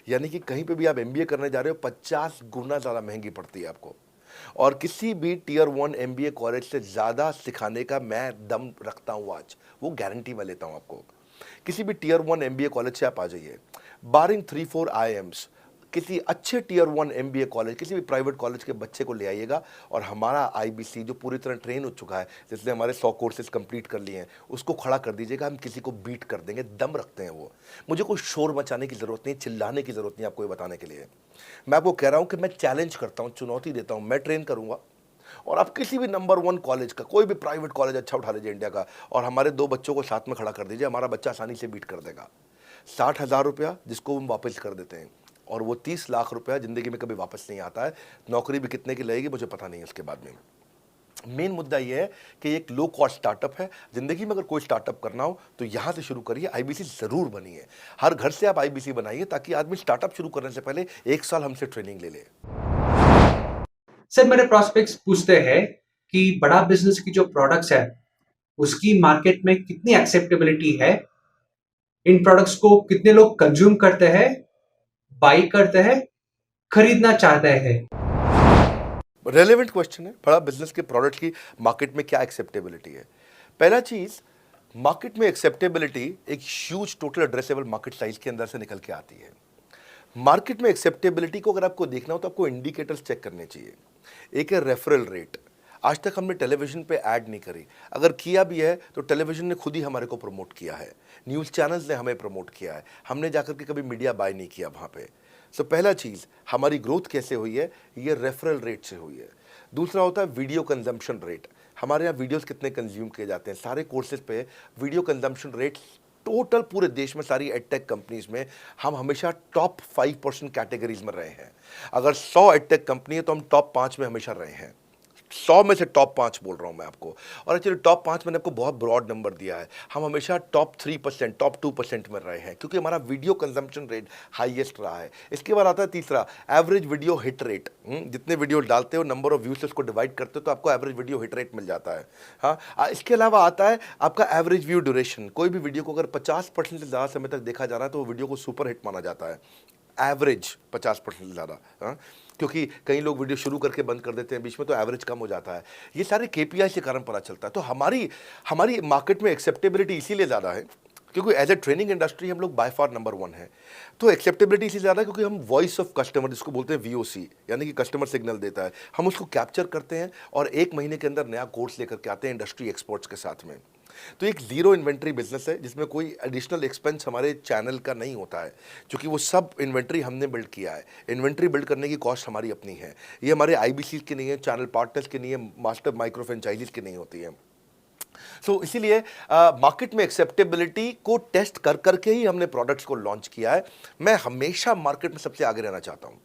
यानी कि कहीं पे भी आप MBA करने जा रहे हो 50 गुना ज़्यादा महंगी पड़ती है आपको। और किसी भी टियर 1 MBA कॉलेज से ज़्यादा सिखाने का मैं दम रखता हूँ आज, वो गारंटी मैं लेता हूँ आपको। किसी भी टियर 1 MBA कॉलेज से आप आ जाइए, बारिंग 3-4 IIMs, किसी अच्छे टियर 1 MBA कॉलेज, किसी भी प्राइवेट कॉलेज के बच्चे को ले आइएगा, और हमारा IBC जो पूरी तरह ट्रेन हो चुका है, जिसने हमारे 100 कोर्सेज कंप्लीट कर लिए हैं, उसको खड़ा कर दीजिएगा, हम किसी को बीट कर देंगे। दम रखते हैं वो। मुझे कोई शोर मचाने की ज़रूरत नहीं, चिल्लाने की ज़रूरत नहीं आपको ये बताने के लिए। मैं आपको कह रहा हूँ कि मैं चैलेंज करता हूँ, चुनौती देता हूँ, मैं ट्रेन करूँगा, और आप किसी भी नंबर 1 कॉलेज का, कोई भी प्राइवेट कॉलेज अच्छा उठा लीजिए इंडिया का, और हमारे 2 बच्चों को साथ में खड़ा कर दीजिए, हमारा बच्चा आसानी से बीट कर देगा। 60,000 रुपया जिसको हम वापस कर देते हैं, और वो 30 लाख रुपया ज़िंदगी में कभी वापस नहीं आता है। नौकरी भी कितने की लगेगी मुझे पता नहीं है उसके बाद में। मेन मुद्दा ये है कि एक लो कॉस्ट स्टार्टअप है। ज़िंदगी में अगर कोई स्टार्टअप करना हो तो यहाँ से शुरू करिए, IBC ज़रूर बनिए। हर घर से आप IBC बनाइए, ताकि आदमी स्टार्टअप शुरू करने से पहले 1 साल हमसे ट्रेनिंग ले ले। सर मेरे प्रोस्पेक्ट्स पूछते हैं कि बड़ा बिजनेस की जो प्रोडक्ट्स है उसकी मार्केट में कितनी एक्सेप्टेबिलिटी है, इन प्रोडक्ट्स को कितने लोग कंज्यूम करते हैं, बाई करते हैं, खरीदना चाहते हैं। रेलेवेंट क्वेश्चन है। बड़ा बिजनेस के प्रोडक्ट की मार्केट में क्या एक्सेप्टेबिलिटी है? पहला चीज, मार्केट में एक्सेप्टेबिलिटी एक huge total addressable market size के अंदर से निकल के आती है। मार्केट में एक्सेप्टेबिलिटी को अगर आपको देखना हो तो आपको इंडिकेटर्स चेक करने चाहिए। एक है रेफरल रेट। आज तक हमने टेलीविजन पे ऐड नहीं करी, अगर किया भी है तो टेलीविजन ने खुद ही हमारे को प्रमोट किया है, न्यूज़ चैनल्स ने हमें प्रमोट किया है, हमने जाकर के कभी मीडिया बाय नहीं किया वहाँ पे। सो पहला चीज़, हमारी ग्रोथ कैसे हुई है, ये रेफरल रेट से हुई है। दूसरा होता है वीडियो कंजम्पशन रेट। हमारे यहाँ वीडियोस कितने कंज्यूम किए जाते हैं, सारे कोर्सेज पे वीडियो कंजम्पशन रेट टोटल पूरे देश में सारी एडटेक कंपनीज में हम हमेशा टॉप 5% कैटेगरीज में रहे हैं। अगर 100 एडटेक कंपनी है तो हम टॉप 5 में हमेशा रहे हैं। 100 में से टॉप 5 बोल रहा हूं मैं आपको, और एक्चुअली टॉप 5 मैंने आपको बहुत ब्रॉड नंबर दिया है। हम हमेशा टॉप 3%, टॉप 2% में रहे हैं, क्योंकि हमारा वीडियो कंजम्पशन रेट हाईएस्ट रहा है। इसके बाद आता है तीसरा, एवरेज वीडियो हिट रेट। जितने वीडियो डालते हो, नंबर ऑफ व्यूज से उसको डिवाइड करते हो तो आपको एवरेज वीडियो हिट रेट मिल जाता है। हाँ, इसके अलावा आता है आपका एवरेज व्यू ड्यूरेशन। कोई भी वीडियो को अगर 50% से ज़्यादा समय तक देखा जा रहा है तो वो वीडियो को सुपर हिट माना जाता है। एवरेज 50% से ज़्यादा, हाँ, क्योंकि कई लोग वीडियो शुरू करके बंद कर देते हैं बीच में, तो एवरेज कम हो जाता है। ये सारे KPI के कारण पता चलता है। तो हमारी मार्केट में एक्सेप्टेबिलिटी इसीलिए ज़्यादा है क्योंकि एज ए ट्रेनिंग इंडस्ट्री हम लोग बाय फार नंबर 1 है। तो एक्सेप्टेबिलिटी इसी ज़्यादा क्योंकि हम वॉइस ऑफ कस्टमर, जिसको बोलते हैं VOC, यानी कि कस्टमर सिग्नल देता है, हम उसको कैप्चर करते हैं और 1 महीने के अंदर नया कोर्स लेकर के आते हैं इंडस्ट्री एक्सपर्ट्स के साथ में। तो एक जीरो इन्वेंट्री बिजनेस है जिसमें कोई एडिशनल एक्सपेंस हमारे चैनल का नहीं होता है, क्योंकि वो सब इन्वेंट्री हमने बिल्ड किया है। इन्वेंट्री बिल्ड करने की कॉस्ट हमारी अपनी है। ये हमारे IBC की नहीं है, चैनल पार्टनर्स की नहीं है, मास्टर माइक्रो फ्रेंचाइजीज की नहीं होती है। सो इसीलिए मार्केट में एक्सेप्टेबिलिटी को टेस्ट कर करके ही हमने प्रोडक्ट्स को लॉन्च किया है। मैं हमेशा मार्केट में सबसे आगे रहना चाहता हूँ।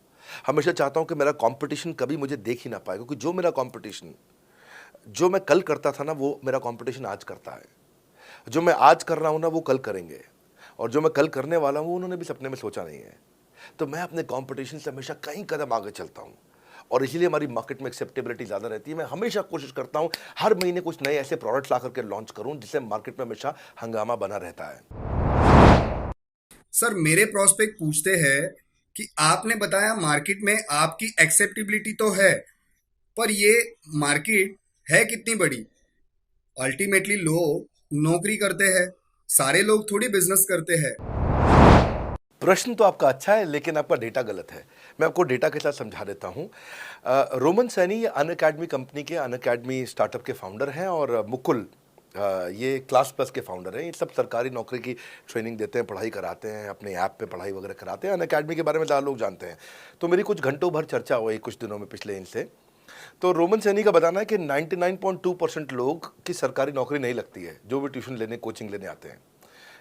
हमेशा चाहता हूँ कि मेरा कंपटीशन कभी मुझे देख ही ना पाए, क्योंकि जो मेरा कंपटीशन, जो मैं कल करता था ना, वो मेरा कंपटीशन आज करता है। जो मैं आज कर रहा हूँ ना, वो कल करेंगे, और जो मैं कल करने वाला हूँ उन्होंने भी सपने में सोचा नहीं है। तो मैं अपने कंपटीशन से हमेशा कई कदम आगे चलता हूँ, और इसीलिए हमारी मार्केट में एक्सेप्टेबिलिटी ज़्यादा रहती है। मैं हमेशा कोशिश करता हूँ हर महीने कुछ नए ऐसे प्रोडक्ट्स ला करके लॉन्च करूँ जिससे मार्केट में हमेशा हंगामा बना रहता है। सर मेरे प्रोस्पेक्ट पूछते हैं कि आपने बताया मार्केट में आपकी एक्सेप्टेबिलिटी तो है, पर ये मार्केट है कितनी बड़ी? अल्टीमेटली लोग नौकरी करते हैं, सारे लोग थोड़ी बिजनेस करते हैं। प्रश्न तो आपका अच्छा है, लेकिन आपका डेटा गलत है। मैं आपको डेटा के साथ समझा देता हूँ। रोमन सैनी अनअकैडमी कंपनी के, अनअकैडमी स्टार्टअप के फाउंडर हैं, और मुकुल ये क्लास प्लस के फाउंडर हैं। ये सब सरकारी नौकरी की ट्रेनिंग देते हैं, पढ़ाई कराते हैं, अपने ऐप पे पढ़ाई वगैरह कराते हैं। अनअकैडमी के बारे में ज़्यादा लोग जानते हैं। तो मेरी कुछ घंटों भर चर्चा हुई कुछ दिनों में पिछले इनसे। तो रोमन सैनी का बताना है कि 99.2% लोग की सरकारी नौकरी नहीं लगती है, जो भी ट्यूशन लेने, कोचिंग लेने आते हैं।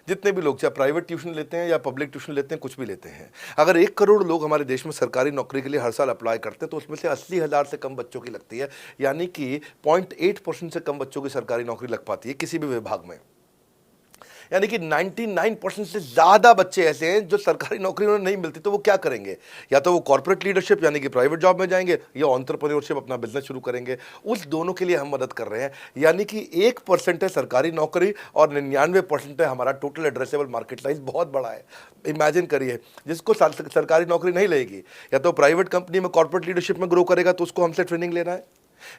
जितने भी लोग चाहे प्राइवेट ट्यूशन लेते हैं या पब्लिक ट्यूशन लेते हैं, कुछ भी लेते हैं, अगर 1 करोड़ लोग हमारे देश में सरकारी नौकरी के लिए हर साल अप्लाई करते हैं तो उसमें से 80,000 से कम बच्चों की लगती है, यानी कि 0.8% से कम बच्चों की सरकारी नौकरी लग पाती है किसी भी विभाग में। यानी कि 99% से ज़्यादा बच्चे ऐसे हैं जो सरकारी नौकरी उन्हें नहीं मिलती, तो वो क्या करेंगे? या तो वो कॉर्पोरेट लीडरशिप यानी कि प्राइवेट जॉब में जाएंगे या एंटरप्रेन्योरशिप अपना बिजनेस शुरू करेंगे। उस दोनों के लिए हम मदद कर रहे हैं, यानी कि 1% है सरकारी नौकरी और 99% है हमारा टोटल एड्रेसेबल मार्केट साइज। बहुत बड़ा है। इमेजिन करिए, जिसको सरकारी नौकरी नहीं लगेगी, या तो प्राइवेट कंपनी में कॉर्पोरेट लीडरशिप में ग्रो करेगा तो उसको हमसे ट्रेनिंग लेना है,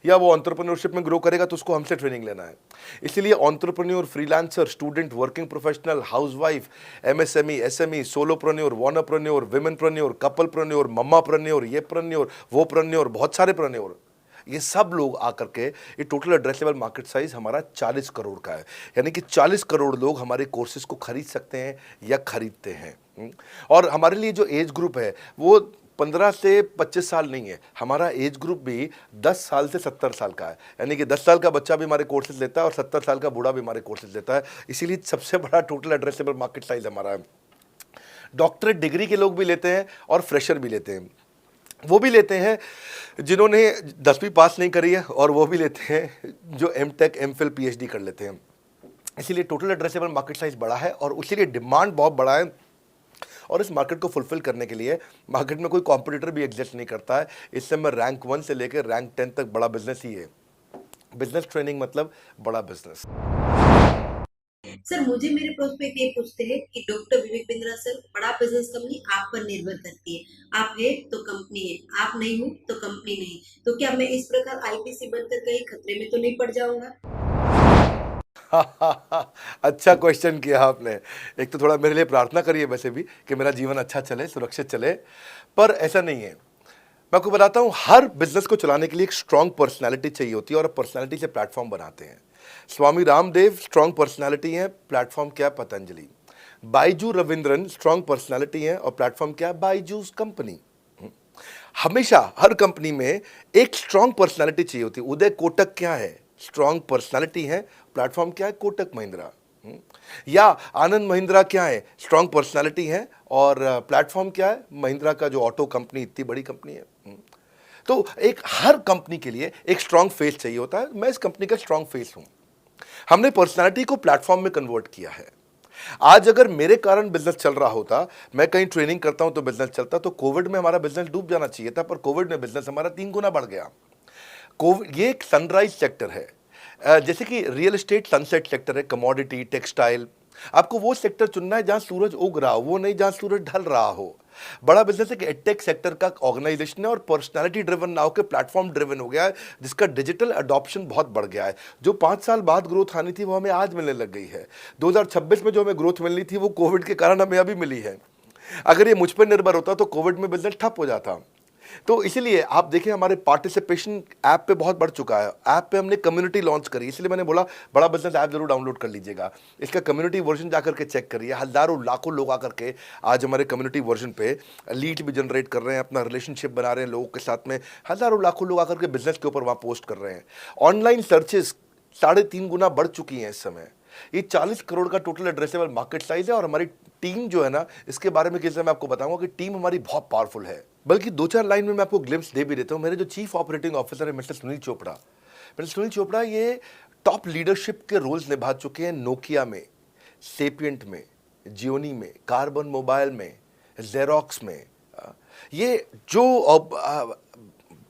या वो एंटरप्रेन्योरशिप में ग्रो करेगा तो उसको हमसे ट्रेनिंग लेना है। इसलिए entrepreneur, freelancer, student, working professional, housewife, MSME, SME, solopreneur, wannapreneur, womenpreneur, couplepreneur, mammapreneur, ये प्रेन्योर, वो प्रेन्योर, बहुत सारे प्रेन्योर, ये सब लोग आकर के ये टोटल एड्रेसेबल मार्केट साइज हमारा 40 करोड़ का है। यानी कि 40 करोड़ लोग हमारे कोर्सेज को खरीद सकते हैं या खरीदते हैं। और हमारे लिए जो एज ग्रुप है वो 15 से 25 साल नहीं है, हमारा एज ग्रुप भी 10 साल से 70 साल का है। यानी कि 10 साल का बच्चा भी हमारे कोर्सेज लेता है और 70 साल का बूढ़ा भी हमारे कोर्सेज लेता है। इसीलिए सबसे बड़ा टोटल एड्रेसेबल मार्केट साइज हमारा है। डॉक्टरेट डिग्री के लोग भी लेते हैं और फ्रेशर भी लेते हैं। वो भी लेते हैं जिन्होंने 10वीं पास नहीं करी है, और वो भी लेते हैं जो एमटेक, एमफिल, पीएचडी कर लेते हैं। इसीलिए टोटल एड्रेसेबल मार्केट साइज बड़ा है और उसीलिए डिमांड बहुत बड़ा है। और इस मार्केट को फुलफिल करने के लिए मार्केट में कोई कॉम्पिटिटर भी एग्जिस्ट नहीं करता है। इस समय रैंक 1 से लेकर रैंक 10 तक बड़ा बिजनेस ही है। बिजनेस ट्रेनिंग मतलब बड़ा बिजनेस। सर, मुझे मेरे प्रोस्पेक्ट ये पूछते हैं कि डॉक्टर विवेक बिंद्रा सर, बड़ा बिजनेस कंपनी आप पर निर्भर करती है। आप है तो कंपनी है, आप नहीं हो तो कंपनी नहीं। तो क्या मैं इस प्रकार आईपीसी बनकर कहीं खतरे में तो नहीं पड़ जाऊंगा? अच्छा क्वेश्चन किया आपने। एक तो थोड़ा मेरे लिए प्रार्थना करिए वैसे भी कि मेरा जीवन अच्छा चले, सुरक्षित चले, पर ऐसा नहीं है। मैं आपको बताता हूँ, हर बिजनेस को चलाने के लिए एक स्ट्रांग पर्सनालिटी चाहिए होती है और पर्सनालिटी से प्लेटफॉर्म बनाते हैं। स्वामी रामदेव स्ट्रांग पर्सनालिटी है, प्लेटफॉर्म क्या है? पतंजलि। बाइजू रविंद्रन स्ट्रांग पर्सनालिटी है और प्लेटफॉर्म क्या है? बाइजूस कंपनी। हमेशा हर कंपनी में एक स्ट्रांग पर्सनालिटी चाहिए होती है। उदय कोटक क्या है? स्ट्रांग पर्सनालिटी है, प्लेटफॉर्म क्या है? कोटक महिंद्रा। या आनंद महिंद्रा क्या है? स्ट्रांग पर्सनालिटी है और प्लेटफॉर्म क्या है? महिंद्रा का जो ऑटो कंपनी, इतनी बड़ी कंपनी है। तो एक हर कंपनी के लिए एक स्ट्रांग फेस चाहिए होता है। मैं इस कंपनी का स्ट्रांग फेस हूं। हमने पर्सनालिटी को प्लेटफॉर्म में कन्वर्ट किया है। आज अगर मेरे कारण बिजनेस चल रहा होता, मैं कहीं ट्रेनिंग करता हूं तो बिजनेस चलता, तो कोविड में हमारा बिजनेस डूब जाना चाहिए था, पर कोविड में बिजनेस हमारा 3 गुना बढ़ गया। कोविड ये एक सनराइज सेक्टर है, जैसे कि रियल एस्टेट सनसेट सेक्टर है, कमोडिटी, टेक्सटाइल। आपको वो सेक्टर चुनना है जहां सूरज उग रहा हो, वो नहीं जहां सूरज ढल रहा हो। बड़ा बिजनेस एक एडटेक सेक्टर का ऑर्गेनाइजेशन है और पर्सनालिटी ड्रिवन ना होकर प्लेटफॉर्म ड्रिवन हो गया है, जिसका डिजिटल अडॉप्शन बहुत बढ़ गया है। जो 5 साल बाद ग्रोथ आनी थी वो हमें आज मिलने लग गई है। 2026 में जो हमें ग्रोथ मिलनी थी वो कोविड के कारण हमें अभी मिली है। अगर ये मुझ पर निर्भर होता तो कोविड में बिजनेस ठप हो जाता। तो इसीलिए आप देखें, हमारे पार्टिसिपेशन ऐप पे बहुत बढ़ चुका है। ऐप पे हमने कम्युनिटी लॉन्च करी, इसलिए मैंने बोला बड़ा बिजनेस ऐप जरूर डाउनलोड कर लीजिएगा। इसका कम्युनिटी वर्जन जाकर के चेक करिए। हजारों लाखों लोग आकर के आज हमारे कम्युनिटी वर्जन पे लीड भी जनरेट कर रहे हैं, अपना रिलेशनशिप बना रहे हैं लोगों के साथ में। हजारों लाखों लोग आकर के बिजनेस के ऊपर वहाँ पोस्ट कर रहे हैं। ऑनलाइन सर्चेस 3.5 गुना बढ़ चुकी हैं इस समय। ये 40 करोड़ का टोटल एड्रेसेबल मार्केट साइज है और हमारी टीम जो है ना, इसके बारे में किसी मैं आपको बताऊंगा कि टीम हमारी बहुत पावरफुल है। बल्कि 2-4 लाइन में मैं आपको ग्लिम्स दे भी देता हूं। मेरे जो चीफ ऑपरेटिंग ऑफिसर है मिस्टर सुनील चोपड़ा, ये टॉप लीडरशिप के रोल्स निभा चुके हैं नोकिया में, सेपियंट में, जियोनी में, कार्बन मोबाइल में, जेरोक्स में। ये जो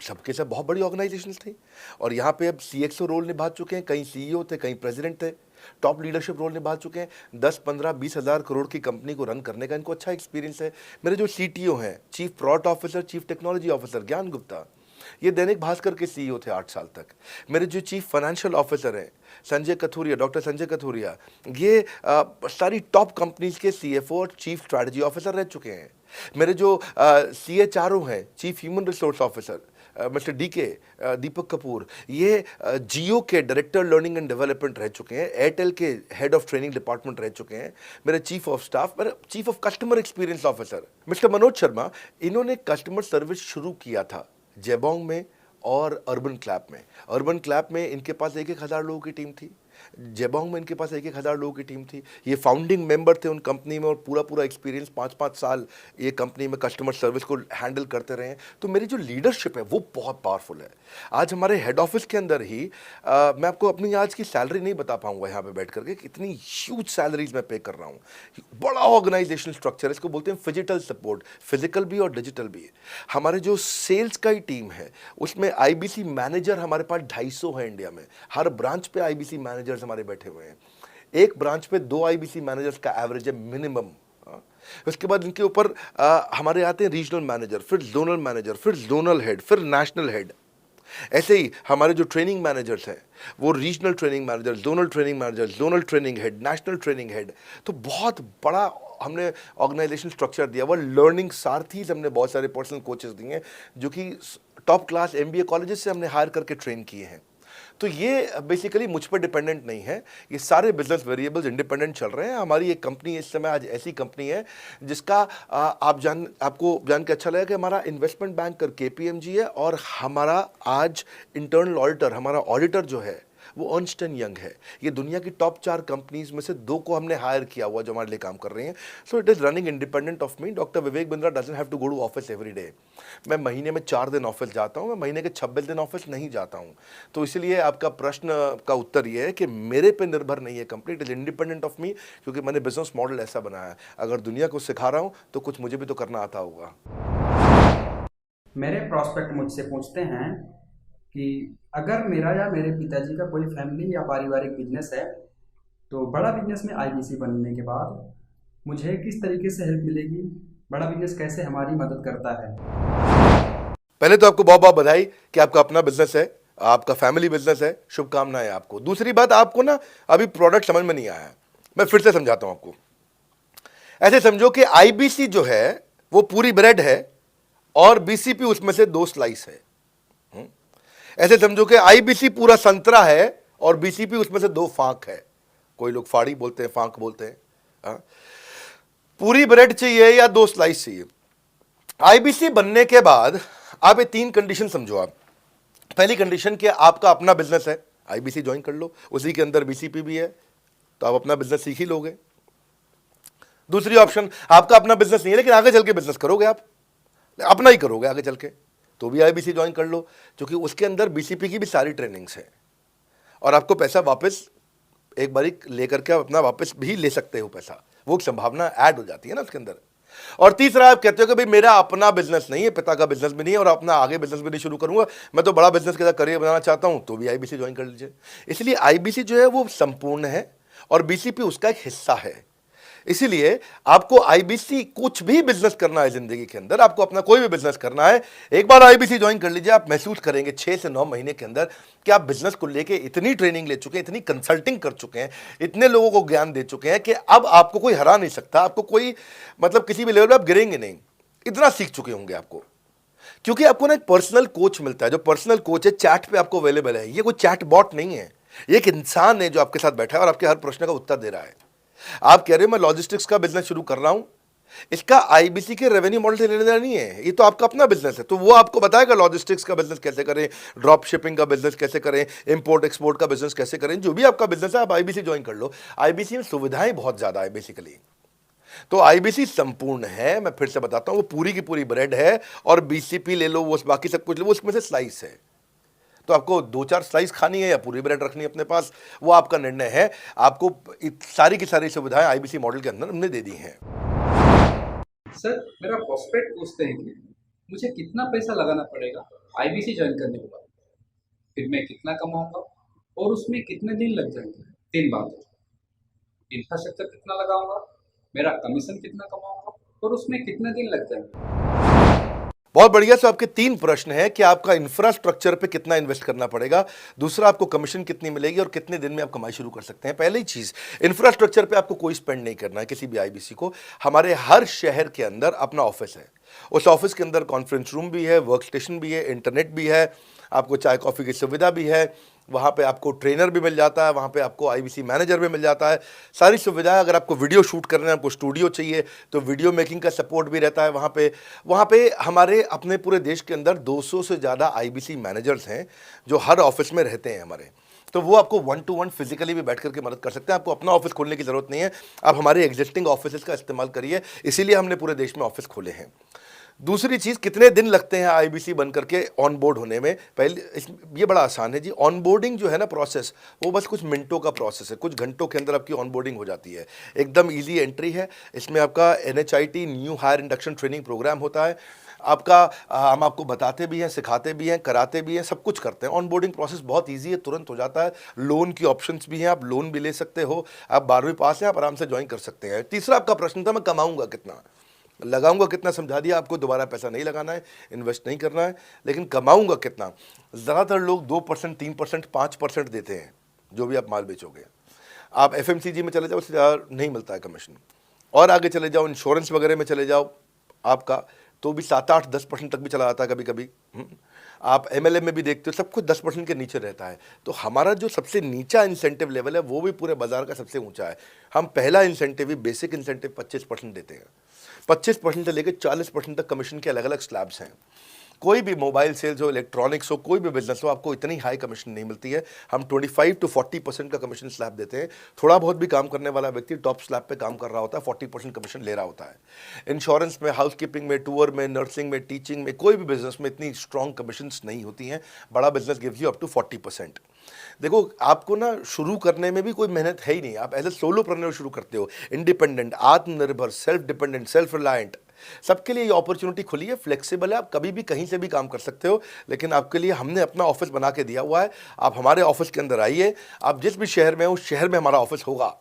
सबके सब बहुत बड़ी ऑर्गेनाइजेशंस थी और यहाँ पे अब CXO रोल निभा चुके हैं। कहीं CEO थे, कहीं प्रेसिडेंट थे। टॉप लीडरशिप रोल निभा चुके हैं। 10, 15, 20 हज़ार करोड़ की कंपनी को रन करने का इनको अच्छा एक्सपीरियंस है। मेरे जो CTO हैं, chief product officer, chief technology officer ज्ञान गुप्ता, ये दैनिक भास्कर के CEO थे 8 साल तक। मेरे जो चीफ फाइनेंशियल ऑफिसर हैं संजय कथुरिया, डॉक्टर संजय कथुरिया, ये सारी टॉप कंपनीज के CFO और चीफ स्ट्रैटेजी ऑफिसर रह चुके हैं। मेरे जो CHRO हैं, chief human resource officer mister Deepak Kapoor, ये जियो के डायरेक्टर लर्निंग एंड डेवलपमेंट रह चुके हैं। एयरटेल के हेड ऑफ ट्रेनिंग डिपार्टमेंट रह चुके हैं। मेरे चीफ ऑफ स्टाफ, मेरे chief of customer experience officer mister Manoj Sharma, इन्होंने कस्टमर सर्विस शुरू किया था जेबोंग में और अर्बन क्लैप में। अर्बन क्लैप में इनके पास 1-1 हज़ार लोगों की टीम थी। जेबोंग में इनके पास 1,000 लोगों की टीम थी। ये फाउंडिंग मेंबर थे उन कंपनी में और पूरा एक्सपीरियंस 5-5 साल ये कंपनी में कस्टमर सर्विस को हैंडल करते रहे हैं। तो मेरी जो लीडरशिप है वो बहुत पावरफुल है। आज हमारे हेड ऑफिस के अंदर ही मैं आपको अपनी आज की सैलरी नहीं बता पाऊंगा यहाँ पे बैठ करके, कितनी ह्यूज सैलरीज मैं पे कर रहा हूँ। बड़ा ऑर्गेनाइजेशनल स्ट्रक्चर, इसको बोलते हैं फिजिटल सपोर्ट, फिजिकल भी और डिजिटल भी। हमारे जो सेल्स का ही टीम है उसमें आईबीसी मैनेजर हमारे पास 250 है इंडिया में। हर ब्रांच पे आईबीसी मैनेजर्स हमारे बैठे हुए हैं। एक ब्रांच पे 2 आईबीसी मैनेजर्स का एवरेज है मिनिमम। उसके बाद इनके ऊपर हमारे आते हैं रीजनल मैनेजर, फिर जोनल मैनेजर, फिर जोनल हेड, फिर नेशनल हेड। ऐसे ही हमारे जो ट्रेनिंग मैनेजर्स हैं वो regional training manager, zonal training manager, zonal training head, national training head. तो बहुत बड़ा हमने ऑर्गेनाइजेशन स्ट्रक्चर दिया हुआ। लर्निंग सारथीज हमने बहुत सारे पर्सनल कोचेस दिए हैं जो कि टॉप क्लास एमबीए कॉलेजेस से हमने हायर करके ट्रेन किए हैं। तो ये बेसिकली मुझ पर डिपेंडेंट नहीं है, ये सारे बिजनेस वेरिएबल्स इंडिपेंडेंट चल रहे हैं। हमारी एक कंपनी इस समय आज ऐसी कंपनी है जिसका आपको जान के अच्छा लगेगा कि हमारा इन्वेस्टमेंट बैंकर केपीएमजी है और हमारा आज इंटरनल ऑडिटर, हमारा ऑडिटर जो है वो अर्न्स्ट एंड यंग है। ये दुनिया की टॉप 4 कंपनीज में से 2 को हमने हायर किया हुआ जो हमारे लिए काम कर रही हैं। So it is running independent of me. Doctor Vivek Bindra doesn't have to go to office every day. मैं महीने में 4 दिन ऑफिस जाता हूँ, मैं महीने के 26 दिन ऑफिस नहीं जाता हूँ। तो इसलिए आपका प्रश्न का उत्तर ये है कि मेरे पे निर्भर नहीं है company, it is independent of मी, क्योंकि मैंने बिजनेस मॉडल ऐसा बनाया है। अगर दुनिया को सिखा रहा हूँ तो कुछ मुझे भी तो करना आता होगा। मेरे प्रॉस्पेक्ट मुझसे पूछते हैं कि अगर मेरा या मेरे पिताजी का कोई फैमिली या पारिवारिक बिजनेस है तो बड़ा बिजनेस में आईबीसी बनने के बाद मुझे किस तरीके से हेल्प मिलेगी, बड़ा बिजनेस कैसे हमारी मदद करता है। पहले तो आपको बहुत बहुत बधाई कि आपका अपना बिजनेस है, आपका फैमिली बिजनेस है, शुभकामनाएं आपको। दूसरी बात, आपको ना अभी प्रोडक्ट समझ में नहीं आया है, मैं फिर से समझाता हूं आपको। ऐसे समझो कि आईबीसी जो है वो पूरी ब्रेड है और बीसीपी उसमें से 2 स्लाइस है। ऐसे समझो कि आईबीसी पूरा संतरा है और बीसीपी उसमें से 2 फांक है। कोई लोग फाड़ी बोलते हैं, फांक बोलते हैं। पूरी ब्रेड चाहिए या 2 स्लाइस चाहिए। आईबीसी बनने के बाद आप ये 3 कंडीशन समझो। आप पहली कंडीशन कि आपका अपना बिजनेस है, आईबीसी ज्वाइन कर लो, उसी के अंदर बीसीपी भी है, तो आप अपना बिजनेस सीख ही लोगे। दूसरी ऑप्शन, आपका अपना बिजनेस नहीं है लेकिन आगे चल के बिजनेस करोगे, आप अपना ही करोगे आगे चल के, तो भी आईबीसी ज्वाइन कर लो, क्योंकि उसके अंदर बीसीपी की भी सारी ट्रेनिंग्स है और आपको पैसा वापस एक बारी लेकर के आप अपना वापस भी ले सकते हो पैसा, वो संभावना ऐड हो जाती है ना उसके अंदर। और तीसरा, आप कहते हो कि भाई मेरा अपना बिजनेस नहीं है, पिता का बिजनेस भी नहीं है और अपना आगे बिजनेस भी नहीं शुरू करूंगा, मैं तो बड़ा बिजनेस के साथ करियर बनाना चाहता हूं, तो भी आईबीसी ज्वाइन कर लीजिए। इसलिए आईबीसी जो है वो संपूर्ण है और बीसीपी उसका एक हिस्सा है। इसीलिए आपको आईबीसी, कुछ भी बिजनेस करना है जिंदगी के अंदर, आपको अपना कोई भी बिजनेस करना है, एक बार आईबीसी ज्वाइन कर लीजिए। आप महसूस करेंगे 6 से 9 महीने के अंदर कि आप बिजनेस को लेके इतनी ट्रेनिंग ले चुके हैं, इतनी कंसल्टिंग कर चुके हैं, इतने लोगों को ज्ञान दे चुके हैं कि अब आपको कोई हरा नहीं सकता। आपको कोई मतलब किसी भी लेवल पर आप गिरेंगे नहीं, इतना सीख चुके होंगे आपको। क्योंकि आपको ना एक पर्सनल कोच मिलता है, जो पर्सनल कोच है चैट पे आपको अवेलेबल है। ये कोई चैट बॉट नहीं है, ये एक इंसान है जो आपके साथ बैठा है और आपके हर प्रश्न का उत्तर दे रहा है। आप कह रहे हो मैं लॉजिस्टिक्स का बिजनेस शुरू कर रहा हूं, इसका आईबीसी के रेवेन्यू मॉडल से लेने देना नहीं है, ये तो आपका अपना बिजनेस है। तो वो आपको बताएगा लॉजिस्टिक्स का बिजनेस कैसे करें, ड्रॉप शिपिंग का बिजनेस कैसे करें, इंपोर्ट एक्सपोर्ट का बिजनेस कैसे करें, जो भी आपका बिजनेस है आप आईबीसी ज्वाइन कर लो। आईबीसी में सुविधाएं बहुत ज्यादा है बेसिकली। तो आईबीसी संपूर्ण है, मैं फिर से बताता हूं, वो पूरी की पूरी ब्रेड है और बीसीपी ले लो, वो बाकी सब कुछ ले लो, उसमें से स्लाइस है। तो आपको 2-4 स्लाइस खानी है या पूरी ब्रेड रखनी है अपने पास, वो आपका निर्णय है। आपको सारी की सारी सुविधाएं आईबीसी मॉडल के अंदर हमने दे दी हैं। सर, मेरा प्रॉस्पेक्ट पूछते हैं कि मुझे कितना पैसा लगाना पड़ेगा आईबीसी ज्वाइन करने के बाद, फिर मैं कितना कमाऊंगा और उसमें कितने दिन लग जाएंगे। 3 बात, इंफ्रास्ट्रक्चर कितना लगाऊंगा, मेरा कमीशन कितना कमाऊंगा और उसमें कितने दिन लग जाएंगे। बहुत बढ़िया। सो आपके 3 प्रश्न हैं कि आपका इंफ्रास्ट्रक्चर पे कितना इन्वेस्ट करना पड़ेगा, दूसरा आपको कमीशन कितनी मिलेगी और कितने दिन में आप कमाई शुरू कर सकते हैं। पहली चीज, इंफ्रास्ट्रक्चर पे आपको कोई स्पेंड नहीं करना है किसी भी आईबीसी को। हमारे हर शहर के अंदर अपना ऑफिस है, उस ऑफिस के अंदर कॉन्फ्रेंस रूम भी है, वर्क स्टेशन भी है, इंटरनेट भी है, आपको चाय कॉफ़ी की सुविधा भी है, वहाँ पे आपको ट्रेनर भी मिल जाता है, वहाँ पे आपको आईबीसी मैनेजर भी मिल जाता है, सारी सुविधाएं। अगर आपको वीडियो शूट करना है, आपको स्टूडियो चाहिए तो वीडियो मेकिंग का सपोर्ट भी रहता है वहाँ पे हमारे अपने पूरे देश के अंदर 200 से ज़्यादा आईबीसी मैनेजर्स हैं जो हर ऑफिस में रहते हैं हमारे। तो वो आपको 1-to-1 फिजिकली भी बैठ करके मदद कर सकते हैं। आपको अपना ऑफिस खोलने की ज़रूरत नहीं है, आप हमारे एग्जिस्टिंग ऑफिस का इस्तेमाल करिए, इसीलिए हमने पूरे देश में ऑफिस खोले हैं। दूसरी चीज़, कितने दिन लगते हैं आईबीसी बन करके ऑन बोर्ड होने में? ये बड़ा आसान है जी। ऑन बोर्डिंग जो है ना प्रोसेस, वो बस कुछ मिनटों का प्रोसेस है, कुछ घंटों के अंदर आपकी ऑन बोर्डिंग हो जाती है। एकदम ईजी एंट्री है। इसमें आपका NHIT new hire induction training program होता है। आपका हम आपको बताते भी हैं, सिखाते भी हैं, कराते भी हैं, सब कुछ करते हैं। ऑन बोर्डिंग प्रोसेस बहुत ईजी है, तुरंत हो जाता है। लोन की ऑप्शंस भी हैं, आप लोन भी ले सकते हो। आप 12वीं पास हैं, आप आराम से ज्वाइन कर सकते हैं। तीसरा आपका प्रश्न था, मैं कमाऊंगा कितना, लगाऊंगा कितना, समझा दिया आपको। दोबारा पैसा नहीं लगाना है, इन्वेस्ट नहीं करना है, लेकिन कमाऊंगा कितना। ज़्यादातर लोग 2%, 3%, 5% देते हैं जो भी आप माल बेचोगे। आप FMCG में चले जाओ, उससे ज़्यादा नहीं मिलता है कमीशन। और आगे चले जाओ, इंश्योरेंस वगैरह में चले जाओ आपका, तो भी 7, 8, 10% तक भी चला जाता है कभी कभी। आप MLM में भी देखते हो, सब कुछ 10% के नीचे रहता है। तो हमारा जो सबसे नीचा इंसेंटिव लेवल है, वो भी पूरे बाजार का सबसे ऊंचा है। हम पहला इंसेंटिव भी, बेसिक इंसेंटिव 25% देते हैं। 25% से लेकर 40% तक कमीशन के अलग अलग स्लैब्स हैं। कोई भी मोबाइल सेल्स हो, इलेक्ट्रॉनिक्स हो, कोई भी बिजनेस हो, आपको इतनी हाई कमीशन नहीं मिलती है। हम 25 to 40% का कमीशन स्लैब देते हैं। थोड़ा बहुत भी काम करने वाला व्यक्ति टॉप स्लैब पे काम कर रहा होता है, 40% कमीशन ले रहा होता है। इंश्योरेंस में, हाउसकीपिंग में, टूर में, नर्सिंग में, टीचिंग में, कोई भी बिजनेस में इतनी स्ट्रॉन्ग कमीशंस नहीं होती हैं। बड़ा business gives you up to 40%। देखो, आपको ना शुरू करने में भी कोई मेहनत है ही नहीं। आप एज ए सोलोप्रेन्योर शुरू करते हो, इंडिपेंडेंट, आत्मनिर्भर, सेल्फ डिपेंडेंट, सेल्फ रिलायंट, सबके लिए ये अपॉर्चुनिटी खुली है। फ्लेक्सिबल है, आप कभी भी कहीं से भी काम कर सकते हो। लेकिन आपके लिए हमने अपना ऑफिस बना के दिया हुआ है। आप हमारे ऑफिस के अंदर आइए, आप जिस भी शहर में हो, उस शहर में हमारा ऑफिस होगा।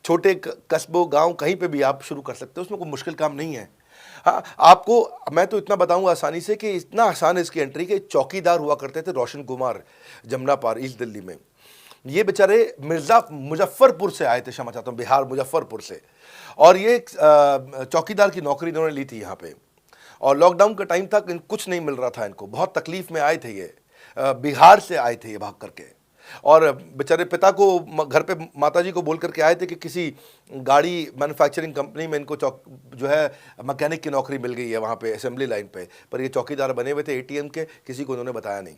छोटे कस्बों, गांव, कहीं पे भी आप शुरू कर सकते हो, उसमें कोई मुश्किल काम नहीं है। हाँ, आपको मैं तो इतना बताऊंगा आसानी से कि इतना आसान है इसकी एंट्री कि चौकीदार हुआ करते थे रोशन कुमार, जमुना पार, ईस्ट दिल्ली में। ये बेचारे मुजफ्फरपुर से आए थे, क्षमा चाहता हूँ, बिहार मुजफ्फरपुर से। और ये चौकीदार की नौकरी इन्होंने ली थी यहाँ पे। और लॉकडाउन का टाइम था, कुछ नहीं मिल रहा था इनको, बहुत तकलीफ में आए थे ये। बिहार से आए थे ये भाग करके। और बेचारे पिता को घर पे माताजी को बोल करके आए थे कि किसी गाड़ी मैन्युफैक्चरिंग कंपनी में इनको जो है मैकेनिक की नौकरी मिल गई है वहाँ पे असेंबली लाइन पे। पर ये चौकीदार बने हुए थे ATM के, किसी को उन्होंने बताया नहीं।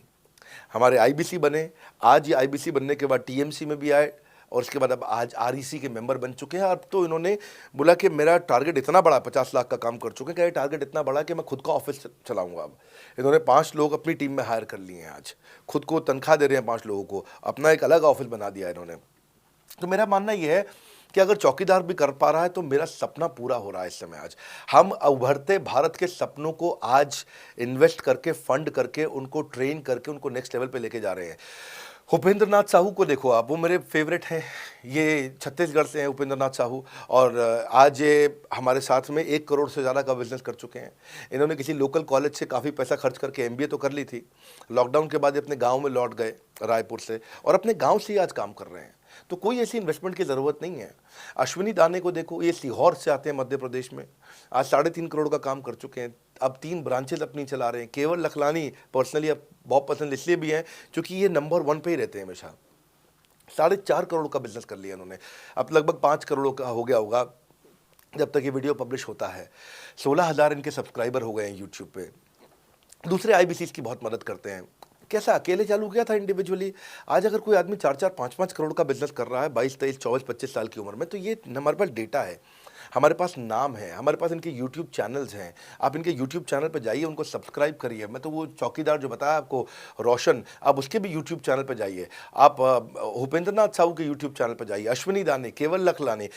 हमारे IBC बने, आज ये IBC बनने के बाद TMC में भी आए, और उसके बाद अब आज REC के मेंबर बन चुके हैं। अब तो इन्होंने बोला कि मेरा टारगेट इतना बड़ा, 50 लाख का काम कर चुके हैं, कि टारगेट इतना बड़ा कि मैं खुद का ऑफिस चलाऊंगा। अब इन्होंने 5 लोग अपनी टीम में हायर कर लिए हैं। आज खुद को तनख्वाह दे रहे हैं 5 लोगों को, अपना एक अलग ऑफिस बना दिया इन्होंने। तो मेरा मानना यह है कि अगर चौकीदार भी कर पा रहा है तो मेरा सपना पूरा हो रहा है इस समय। आज हम उभरते भारत के सपनों को आज इन्वेस्ट करके, फंड करके, उनको ट्रेन करके, उनको नेक्स्ट लेवल पे लेके जा रहे हैं। उपेंद्र नाथ साहू को देखो आप, वो मेरे फेवरेट हैं। ये छत्तीसगढ़ से हैं उपेंद्र नाथ साहू, और आज ये हमारे साथ में 1 करोड़ से ज़्यादा का बिजनेस कर चुके हैं। इन्होंने किसी लोकल कॉलेज से काफ़ी पैसा खर्च करके MBA तो कर ली थी। लॉकडाउन के बाद ये अपने गांव में लौट गए, रायपुर से, और अपने गांव से ही आज काम कर रहे हैं। तो कोई ऐसी इन्वेस्टमेंट की ज़रूरत नहीं है। अश्विनी दाने को देखो, ये सीहोर से आते हैं मध्य प्रदेश में, आज 3.5 करोड़ का काम कर चुके हैं। अब 3 ब्रांचेज अपनी चला रहे हैं। केवल लखलानी पर्सनली अब बहुत पसंद इसलिए भी हैं क्योंकि ये नंबर 1 पे ही रहते हैं हमेशा। 4.5 करोड़ का बिजनेस कर लिया इन्होंने। अब लगभग 5 करोड़ का हो गया होगा जब तक ये वीडियो पब्लिश होता है। 16,000 इनके सब्सक्राइबर हो गए हैं यूट्यूब पे। दूसरे IBCs की बहुत मदद करते हैं। कैसा अकेले चालू किया था इंडिविजुअली, आज अगर कोई आदमी 4-4, 5-5 करोड़ का बिजनेस कर रहा है 22, 23, 24, 25 साल की उम्र में, तो ये हमारे पास डेटा है, हमारे पास नाम है, हमारे पास इनके YouTube चैनल्स हैं। आप इनके YouTube चैनल पर जाइए, उनको सब्सक्राइब करिए। मैं तो वो चौकीदार जो बताया आपको रोशन, आप उसके भी YouTube चैनल पर जाइए। आप उपेंद्र नाथ साहू के YouTube चैनल पर जाइए, अश्विनी दाने, केवल लखलानी।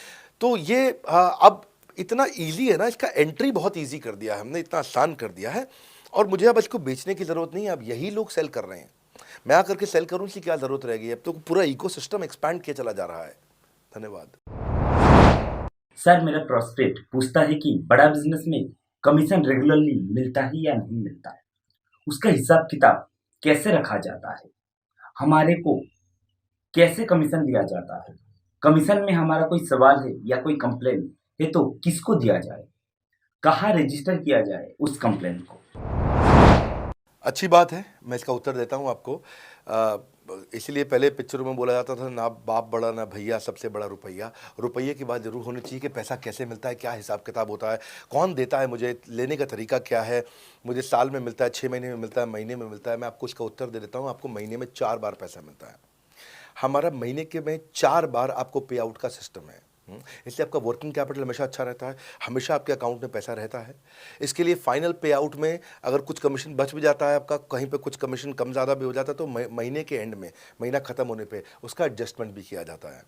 तो ये अब इतना ईजी है ना, इसका एंट्री बहुत ईजी कर दिया है हमने, इतना आसान कर दिया है। और मुझे अब इसको बेचने की ज़रूरत नहीं है, अब यही लोग सेल कर रहे हैं। मैं आकर के सेल करूँ, इसकी क्या ज़रूरत रहेगी? अब तो पूरा इकोसिस्टम एक्सपैंड किया चला जा रहा है। धन्यवाद। सर, मेरा प्रोस्पेक्ट पूछता है कि बड़ा बिजनेस में कमीशन रेगुलरली मिलता है या नहीं मिलता है, उसका हिसाब किताब कैसे रखा जाता है, हमारे को कैसे कमीशन दिया जाता है, कमीशन में हमारा कोई सवाल है या कोई कंप्लेन है तो किसको दिया जाए, कहाँ रजिस्टर किया जाए उस कंप्लेन को। अच्छी बात है, मैं इसका उत्तर देता हूँ आपको। इसलिए पहले पिक्चरों में बोला जाता था, ना बाप बड़ा ना भैया, सबसे बड़ा रुपया। रुपये की बात जरूर होनी चाहिए कि पैसा कैसे मिलता है, क्या हिसाब किताब होता है, कौन देता है, मुझे लेने का तरीका क्या है, मुझे साल में मिलता है, 6 महीने में मिलता है, महीने में मिलता है। मैं आपको इसका उत्तर दे देता हूँ। आपको महीने में 4 बार पैसा मिलता है। हमारा महीने के में 4 बार आपको पे आउट का सिस्टम है। इसलिए आपका वर्किंग कैपिटल हमेशा अच्छा रहता है, हमेशा आपके अकाउंट में पैसा रहता है। इसके लिए फाइनल पे आउट में अगर कुछ कमीशन बच भी जाता है आपका, कहीं पे कुछ कमीशन कम ज़्यादा भी हो जाता है, तो महीने के एंड में, महीना ख़त्म होने पे उसका एडजस्टमेंट भी किया जाता है।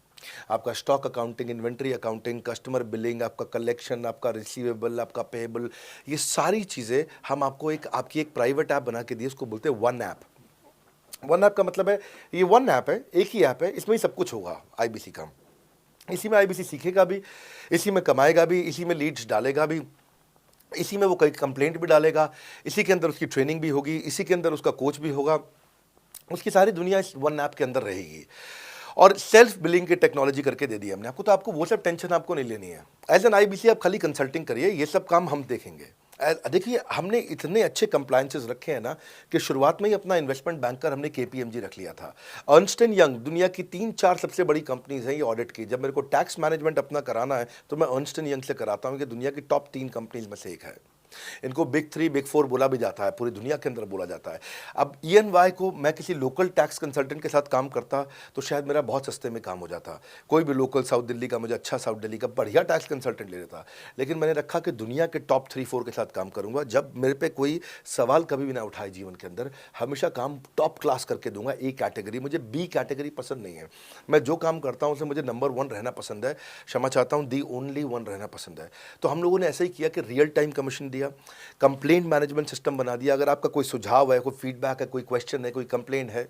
आपका stock accounting, inventory accounting, customer billing, आपका कलेक्शन, आपका रिसीवेबल, आपका पेएबल, ये सारी चीज़ें हम आपको आपकी एक प्राइवेट ऐप बना के दिए, उसको बोलते हैं वन ऐप। वन ऐप का मतलब है, ये वन ऐप है, एक ही ऐप है, इसमें ही सब कुछ होगा आईबीसी का। इसी में आईबीसी सीखेगा भी, इसी में कमाएगा भी, इसी में लीड्स डालेगा भी, इसी में वो कई कंप्लेंट भी डालेगा, इसी के अंदर उसकी ट्रेनिंग भी होगी, इसी के अंदर उसका कोच भी होगा, उसकी सारी दुनिया इस वन ऐप के अंदर रहेगी। और सेल्फ बिलिंग की टेक्नोलॉजी करके दे दी हमने आपको, तो आपको वो सब टेंशन आपको नहीं लेनी है। एज एन आईबीसी आप खाली कंसल्टिंग करिए, ये सब काम हम देखेंगे। देखिए, हमने इतने अच्छे कंप्लायंसेस रखे हैं ना कि शुरुआत में ही अपना इन्वेस्टमेंट बैंकर हमने केपीएमजी रख लिया था। अर्नस्ट एंड यंग दुनिया की 3-4 सबसे बड़ी कंपनीज हैं ये ऑडिट की। जब मेरे को टैक्स मैनेजमेंट अपना कराना है तो मैं अर्नस्ट एंड यंग से कराता हूँ, कि दुनिया की टॉप 3 कंपनीज में से एक है। इनको बिग 3, बिग 4 बोला भी जाता है, पूरी दुनिया के अंदर बोला जाता है। अब EY को मैं किसी लोकल टैक्स कंसल्टेंट के साथ काम करता तो शायद मेरा बहुत सस्ते में काम हो जाता। कोई भी लोकल साउथ दिल्ली का, मुझे अच्छा साउथ दिल्ली का बढ़िया टैक्स कंसल्टेंट ले लेता। लेकिन मैंने रखा कि दुनिया के टॉप 3-4 के साथ काम करूंगा। जब मेरे पे कोई सवाल कभी भी ना उठाए जीवन के अंदर, हमेशा काम टॉप क्लास करके दूंगा। ए कैटेगरी, मुझे बी कैटेगरी पसंद नहीं है। मैं जो काम करता हूँ उसे मुझे नंबर 1 रहना पसंद है, क्षमा चाहता हूँ, दी ओनली 1 रहना पसंद है। तो हम लोगों ने ऐसा ही किया कि रियल टाइम कमीशन दिया, कंप्लेंट मैनेजमेंट सिस्टम बना दिया। अगर आपका कोई सुझाव है, कोई फीडबैक है, कोई क्वेश्चन है, कोई कंप्लेंट है,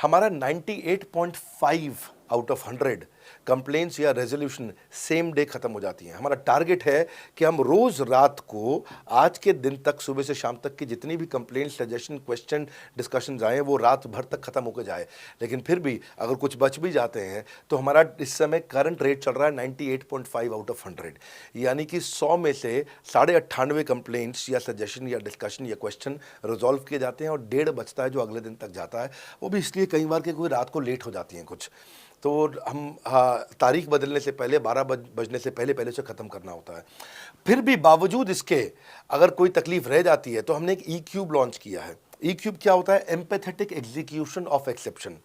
हमारा 98.5 आउट ऑफ 100 कंप्लेंट्स या रेजोल्यूशन सेम डे खत्म हो जाती हैं। हमारा टारगेट है कि हम रोज रात को, आज के दिन तक, सुबह से शाम तक की जितनी भी कंप्लेंट, सजेशन, क्वेश्चन, डिस्कशंस आए वो रात भर तक खत्म होकर जाए। लेकिन फिर भी अगर कुछ बच भी जाते हैं तो हमारा इस समय करंट रेट चल रहा है 98.5 आउट ऑफ 100, यानी कि 100 में से 98.5 कंप्लेंट्स या सजेशन या डिस्कशन या क्वेश्चन रिजॉल्व किए जाते हैं, और 1.5 बचता है जो अगले दिन तक जाता है। वो भी इसलिए कई बार कि कोई रात को लेट हो जाती हैं कुछ, तो हम तारीख बदलने से पहले, 12 बजने से पहले उसे ख़त्म करना होता है। फिर भी बावजूद इसके अगर कोई तकलीफ रह जाती है तो हमने एक E-क्यूब लॉन्च किया है। E-क्यूब क्या होता है? Empathetic execution of exception.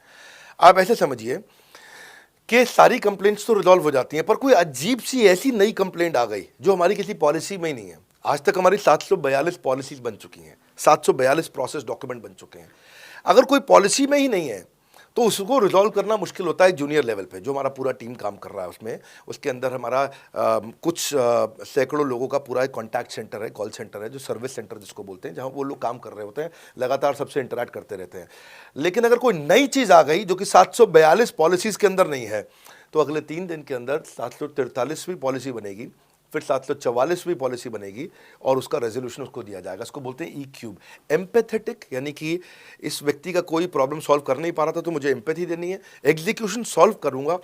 आप ऐसे समझिए कि सारी कंप्लेंट्स तो रिजॉल्व हो जाती हैं, पर कोई अजीब सी ऐसी नई कंप्लेंट आ गई जो हमारी किसी पॉलिसी में ही नहीं है। आज तक हमारी 742 पॉलिसीज बन चुकी हैं, 742 प्रोसेस डॉक्यूमेंट बन चुके हैं। अगर कोई पॉलिसी में ही नहीं है तो उसको रिजॉल्व करना मुश्किल होता है जूनियर लेवल पे, जो हमारा पूरा टीम काम कर रहा है उसमें। उसके अंदर हमारा कुछ सैकड़ों लोगों का पूरा एक कॉन्टैक्ट सेंटर है, कॉल सेंटर है, जो सर्विस सेंटर जिसको बोलते हैं, जहाँ वो लोग काम कर रहे होते हैं, लगातार सबसे इंटरैक्ट करते रहते हैं। लेकिन अगर कोई नई चीज़ आ गई जो कि 742 पॉलिसीज़ के अंदर नहीं है, तो अगले 3 दिन के अंदर 743वीं पॉलिसी बनेगी, फिर 744वीं पॉलिसी बनेगी, और उसका रेजोल्यूशन उसको दिया जाएगा। इसको बोलते हैं E-क्यूब। एम्पैथेटिक, यानी कि इस व्यक्ति का कोई प्रॉब्लम सॉल्व कर नहीं पा रहा था तो मुझे एम्पैथी देनी है। एग्जीक्यूशन सॉल्व करूंगा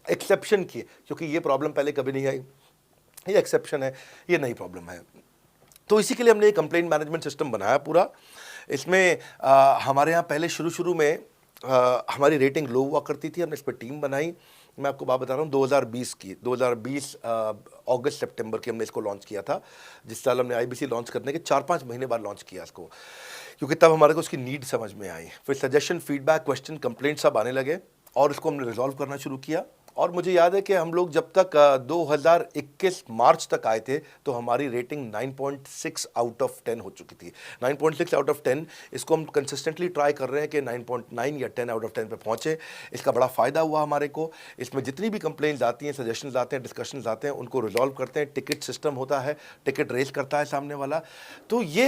एक्सेप्शन की, क्योंकि ये प्रॉब्लम पहले कभी नहीं आई, ये एक्सेप्शन है, ये नई प्रॉब्लम है। तो इसी के लिए हमने एक कंप्लेंट मैनेजमेंट सिस्टम बनाया पूरा। इसमें हमारे यहाँ पहले शुरू में हमारी रेटिंग लो हुआ करती थी, हमने इस पर टीम बनाई। मैं आपको बात बता रहा हूँ 2020 अगस्त सितंबर की हमने इसको लॉन्च किया था। जिस साल हमने आईबीसी लॉन्च करने के 4-5 महीने बाद लॉन्च किया इसको, क्योंकि तब हमारे को उसकी नीड समझ में आई। फिर सजेशन, फीडबैक, क्वेश्चन, कंप्लेंट सब आने लगे, और इसको हमने रिजॉल्व करना शुरू किया। और मुझे याद है कि हम लोग जब तक 2021 मार्च तक आए थे तो हमारी रेटिंग 9.6 आउट ऑफ 10 हो चुकी थी। 9.6 आउट ऑफ 10, इसको हम कंसिस्टेंटली ट्राई कर रहे हैं कि 9.9 या 10 आउट ऑफ 10 पे पहुँचे। इसका बड़ा फ़ायदा हुआ हमारे को। इसमें जितनी भी कंप्लेंट्स आती हैं, सजेशंस आते हैं, डिस्कशंस आते हैं, उनको रिजॉल्व करते हैं। टिकट सिस्टम होता है, टिकट रेज करता है सामने वाला। तो ये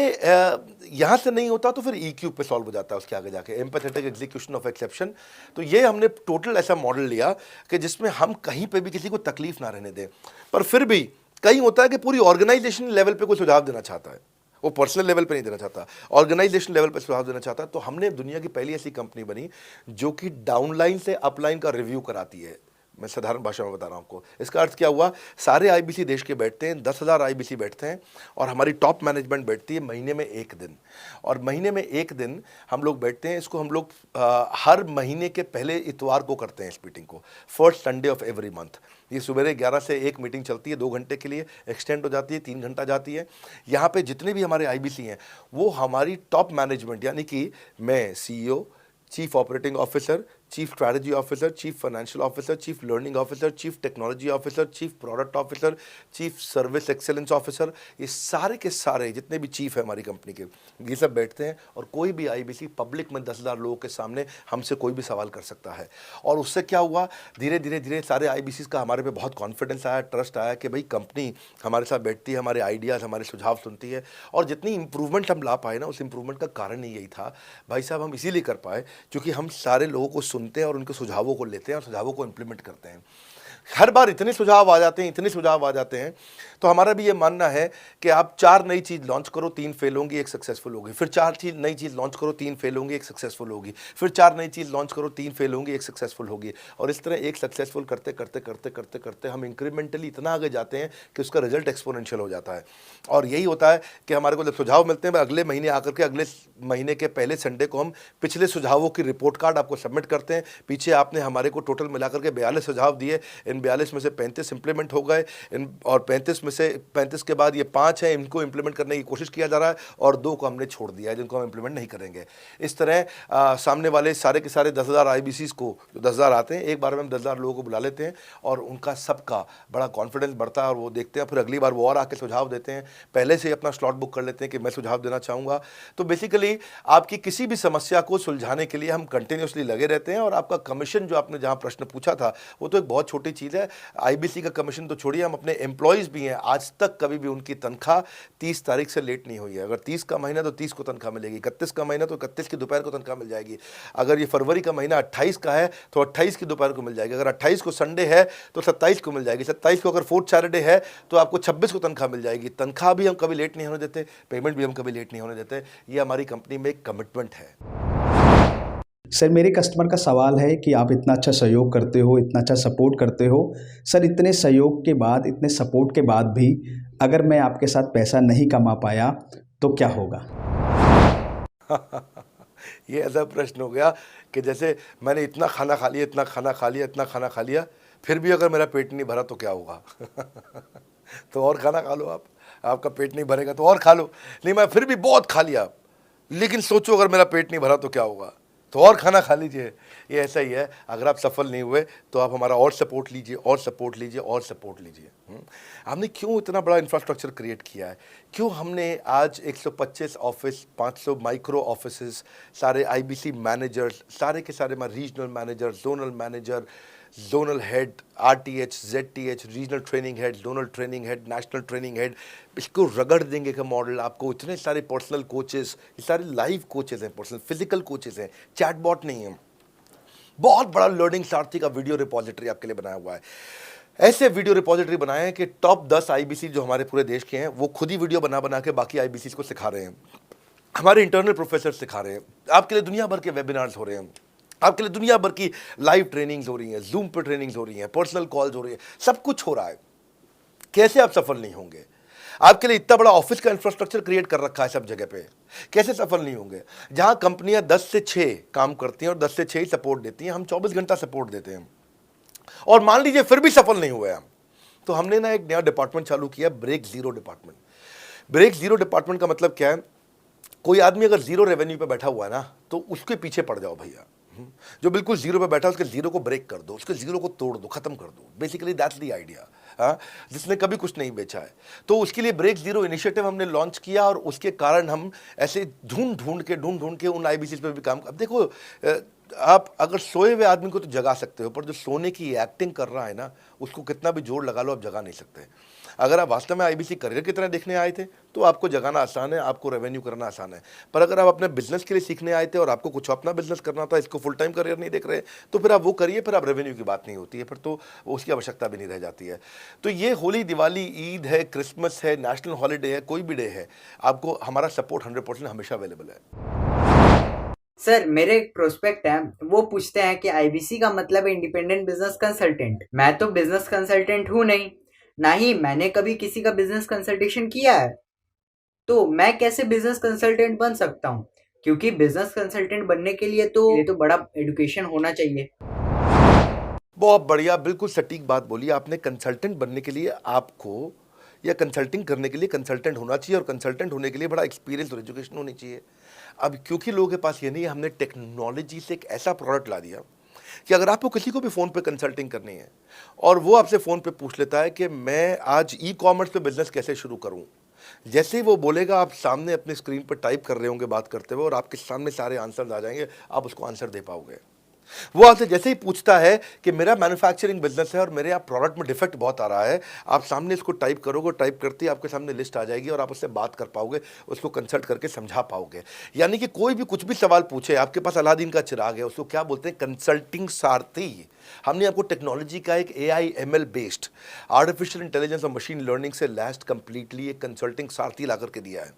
यहाँ से नहीं होता तो फिर E-क्यूब पे सॉल्व हो जाता है उसके आगे जाके, एम्पैथेटिक एग्जीक्यूशन ऑफ एक्सेप्शन। तो ये हमने टोटल ऐसा मॉडल लिया कि जिसमें हम कहीं पे भी किसी को तकलीफ ना रहने दें। पर फिर भी कहीं होता है कि पूरी ऑर्गेनाइजेशन लेवल पे कोई सुझाव देना चाहता है, वो पर्सनल लेवल पे नहीं देना चाहता, ऑर्गेनाइजेशन लेवल पे सुझाव देना चाहता है। तो हमने दुनिया की पहली ऐसी कंपनी बनी जो कि डाउनलाइन से अपलाइन का रिव्यू कराती है। मैं साधारण भाषा में बता रहा हूँ आपको। इसका अर्थ क्या हुआ? सारे आईबीसी देश के बैठते हैं, 10,000 आईबीसी बैठते हैं, और हमारी टॉप मैनेजमेंट बैठती है महीने में 1 दिन। और महीने में 1 दिन हम लोग बैठते हैं। इसको हम लोग हर महीने के पहले इतवार को करते हैं इस मीटिंग को, first Sunday off every month. ये सुबह 11 से एक मीटिंग चलती है, 2 घंटे के लिए, एक्सटेंड हो जाती है, 3 घंटा जाती है। यहाँ पे जितने भी हमारे आईबीसी हैं वो हमारी टॉप मैनेजमेंट, यानी कि मैं CEO, chief operating officer, chief strategy officer, chief financial officer, chief learning officer, chief technology officer, chief product officer, chief service excellence officer, ये सारे के सारे जितने भी चीफ है हमारी कंपनी के, ये सब बैठते हैं और कोई भी आईबीसी पब्लिक में 10,000 लोगों के सामने हमसे कोई भी सवाल कर सकता है। और उससे क्या हुआ, धीरे धीरे धीरे सारे आईबीसी का हमारे पे बहुत कॉन्फिडेंस आया, ट्रस्ट आया कि भाई कंपनी हमारे साथ बैठती है, हमारे आइडियाज़, हमारे सुझाव सुनती है। और जितनी इंप्रूवमेंट हम ला पाए ना, उस इंप्रूवमेंट का कारण ही यही था भाई साहब, हम इसीलिए कर पाए क्योंकि हम सारे लोगों को सुनते हैं और उनके सुझावों को लेते हैं और सुझावों को इम्प्लीमेंट करते हैं। हर बार इतने सुझाव आ जाते हैं, इतने सुझाव आ जाते हैं, तो हमारा भी ये मानना है कि आप 4 नई चीज़ लॉन्च करो, 3 फेल होंगी, 1 सक्सेसफुल होगी, फिर 4 नई चीज़ लॉन्च करो, 3 फेल होंगी, 1 सक्सेसफुल होगी, फिर 4 नई चीज़ लॉन्च करो, 3 फेल होंगी, 1 सक्सेसफुल होगी। और इस तरह एक सक्सेसफुल करते करते करते करते करते हम इंक्रीमेंटली इतना आगे जाते हैं कि उसका रिजल्ट एक्सपोनेंशियल हो जाता है। और यही होता है कि हमारे को जब सुझाव मिलते हैं, अगले महीने आकर के अगले महीने के पहले संडे को हम पिछले सुझावों की रिपोर्ट कार्ड आपको सबमिट करते हैं। पीछे आपने हमारे को टोटल मिलाकर के 42 सुझाव दिए, इन 42 में से 35 इंप्लीमेंट हो गए, और 35 में से 35 के बाद ये 5 हैं, इनको इंप्लीमेंट करने की कोशिश किया जा रहा है, और 2 को हमने छोड़ दिया है जिनको हम इंप्लीमेंट नहीं करेंगे। इस तरह सामने वाले सारे के सारे 10,000 आईबीसीज को, जो 10,000 आते हैं, एक बार में हम 10,000 लोगों को बुला लेते हैं और उनका सबका बड़ा कॉन्फिडेंस बढ़ता है और वो देखते हैं, फिर अगली बार वो और आके सुझाव देते हैं, पहले से ही अपना स्लॉट बुक कर लेते हैं कि मैं सुझाव देना चाहूँगा। तो बेसिकली आपकी किसी भी समस्या को सुलझाने के लिए हम कंटिन्यूसली लगे रहते हैं। और आपका कमीशन, जो आपने जहाँ प्रश्न पूछा था, वो तो एक बहुत छोटी चीज़ है। आईबीसी का कमीशन तो छोड़िए, हम अपने एम्प्लॉयज़ भी हैं, आज तक कभी भी उनकी तनख्वाह 30 तारीख से लेट नहीं हुई है। अगर 30 का महीना तो 30 को तनख्वाह मिलेगी, 31 का महीना तो 31 की दोपहर को तनख्वाह मिल जाएगी। अगर ये फरवरी का महीना 28 का है तो 28 की दोपहर को मिल जाएगी। अगर 28 को संडे है तो 27 को मिल जाएगी। 27 को अगर फोर्थ सैटरडे है तो आपको 26 को तनख्वाह मिल जाएगी। तनख्वाह भी हम कभी लेट नहीं होने देते, पेमेंट भी हम कभी लेट नहीं होने देते। ये हमारी कंपनी में एक कमिटमेंट है। सर, मेरे कस्टमर का सवाल है कि आप इतना अच्छा सहयोग करते हो, इतना अच्छा सपोर्ट करते हो, सर इतने सहयोग के बाद, इतने सपोर्ट के बाद भी अगर मैं आपके साथ पैसा नहीं कमा पाया तो क्या होगा? ये ऐसा प्रश्न हो गया कि जैसे मैंने इतना खाना खा लिया, इतना खाना खा लिया, इतना खाना खा लिया, फिर भी अगर मेरा पेट नहीं भरा तो क्या होगा? तो और खाना खा लो, आपका पेट नहीं भरेगा तो और खा लो। नहीं, मैं फिर भी बहुत खा लिया, लेकिन सोचो अगर मेरा पेट नहीं भरा तो क्या होगा? तो और खाना खा लीजिए। ये ऐसा ही है, अगर आप सफल नहीं हुए तो आप हमारा और सपोर्ट लीजिए, और सपोर्ट लीजिए, और सपोर्ट लीजिए। हमने क्यों इतना बड़ा इंफ्रास्ट्रक्चर क्रिएट किया है? क्यों हमने आज 125 ऑफिस, 500 माइक्रो ऑफिसेस, सारे आईबीसी मैनेजर्स, सारे के सारे regional manager, zonal manager, zonal head, RTH, ZTH, regional training head, zonal training head, national training head, इसको रगड़ देंगे का मॉडल आपको। इतने सारे पर्सनल कोचेस, ये सारे लाइव कोचेस हैं, पर्सनल फिजिकल कोचेस हैं, चैटबॉट नहीं है। बहुत बड़ा लर्निंग सारथी का वीडियो रिपोजिटरी आपके लिए बनाया हुआ है। ऐसे वीडियो रिपोजिटरी बनाए हैं कि टॉप 10 आईबीसी जो हमारे पूरे देश के हैं, वो खुद ही वीडियो बना बना के बाकी आईबीसी को सिखा रहे हैं। हमारे इंटरनल प्रोफेसर सिखा रहे हैं। आपके लिए दुनिया भर के वेबिनार्स हो रहे हैं, आपके लिए दुनिया भर की लाइव ट्रेनिंग्स हो रही हैं, जूम पर ट्रेनिंग्स हो रही हैं, पर्सनल कॉल्स हो रही है, सब कुछ हो रहा है। कैसे आप सफल नहीं होंगे? आपके लिए इतना बड़ा ऑफिस का इंफ्रास्ट्रक्चर क्रिएट कर रखा है सब जगह पे, कैसे सफल नहीं होंगे? जहां कंपनियां 10 से 6 काम करती हैं और 10 से 6 ही सपोर्ट देती हैं, हम 24 घंटा सपोर्ट देते हैं। और मान लीजिए फिर भी सफल नहीं हुए हम, तो हमने ना एक नया डिपार्टमेंट चालू किया, break zero department. Break zero department का मतलब क्या है? कोई आदमी अगर जीरो रेवेन्यू पे बैठा हुआ है ना, तो उसके पीछे पड़ जाओ भैया। जो बिल्कुल जीरो पे बैठा है, उसके जीरो को ब्रेक कर दो, उसके जीरो को तोड़ दो, खत्म कर दो। Basically that's the idea. हाँ, जिसने कभी कुछ नहीं बेचा है, तो उसके लिए ब्रेक जीरो इनिशिएटिव हमने लॉन्च किया। और उसके कारण हम ऐसे ढूंढ ढूंढ के उन आईबीसी पे भी काम। अब देखो, आप अगर सोए हुए आदमी को तो जगा सकते हो, पर जो सोने की एक्टिंग कर रहा है ना, उसको कितना भी जोर लगा लो, आप जगा नहीं सकते। अगर आप वास्तव में आईबीसी करियर की तरह देखने आए थे तो आपको जगाना आसान है, आपको रेवेन्यू करना आसान है। पर अगर आप अपने बिजनेस के लिए सीखने आए थे और आपको कुछ अपना बिजनेस करना था, इसको फुल टाइम करियर नहीं देख रहे, तो फिर आप वो करिए, फिर आप रेवेन्यू की बात नहीं होती है, फिर तो उसकी आवश्यकता भी नहीं रह जाती है। तो ये होली, दिवाली, ईद है, क्रिसमस है, नेशनल हॉलीडे है, कोई भी डे है, आपको हमारा सपोर्ट 100% हमेशा अवेलेबल है। सर, मेरे एक प्रोस्पेक्ट है, वो पूछते हैं कि आईबीसी का मतलब है इंडिपेंडेंट बिजनेस कंसल्टेंट। मैं तो बिजनेस कंसल्टेंट हूँ नहीं, ना ही मैंने कभी किसी का बिजनेस कंसल्टेशन किया है, तो मैं कैसे बिजनेस कंसल्टेंट बन सकता हूँ? क्योंकि बिजनेस कंसल्टेंट बनने के लिए तो बड़ा एजुकेशन होना चाहिए। बहुत बढ़िया, बिल्कुल सटीक बात बोली आपने। कंसल्टेंट बनने के लिए आपको, या कंसल्टिंग करने के लिए कंसल्टेंट होना चाहिए, और कंसल्टेंट होने के लिए बड़ा एक्सपीरियंस और एजुकेशन होनी चाहिए। अब क्योंकि लोगों के पास ये नहीं है, हमने टेक्नोलॉजी से एक ऐसा प्रोडक्ट ला दिया कि अगर आपको किसी को भी फ़ोन पे कंसल्टिंग करनी है और वो आपसे फ़ोन पे पूछ लेता है कि मैं आज ई-कॉमर्स पे बिज़नेस कैसे शुरू करूं, जैसे ही वो बोलेगा आप सामने अपनी स्क्रीन पर टाइप कर रहे होंगे बात करते हुए और आपके सामने सारे आंसर आ जाएंगे, आप उसको आंसर दे पाओगे। वो आपसे जैसे ही पूछता है कि मेरा मैन्युफैक्चरिंग बिजनेस है और मेरे यहाँ प्रोडक्ट में डिफेक्ट बहुत आ रहा है, आप सामने इसको टाइप करोगे, टाइप करते ही आपके सामने लिस्ट आ जाएगी और आप उससे बात कर पाओगे, उसको कंसल्ट करके समझा पाओगे। यानी कि कोई भी कुछ भी सवाल पूछे, आपके पास अलादीन का चिराग है, उसको क्या बोलते हैं, कंसल्टिंग सारथी। हमने आपको टेक्नोलॉजी का एक AI ML based artificial intelligence और मशीन लर्निंग से लैस्ड कंप्लीटली एक कंसल्टिंग सारथी ला करके दिया है।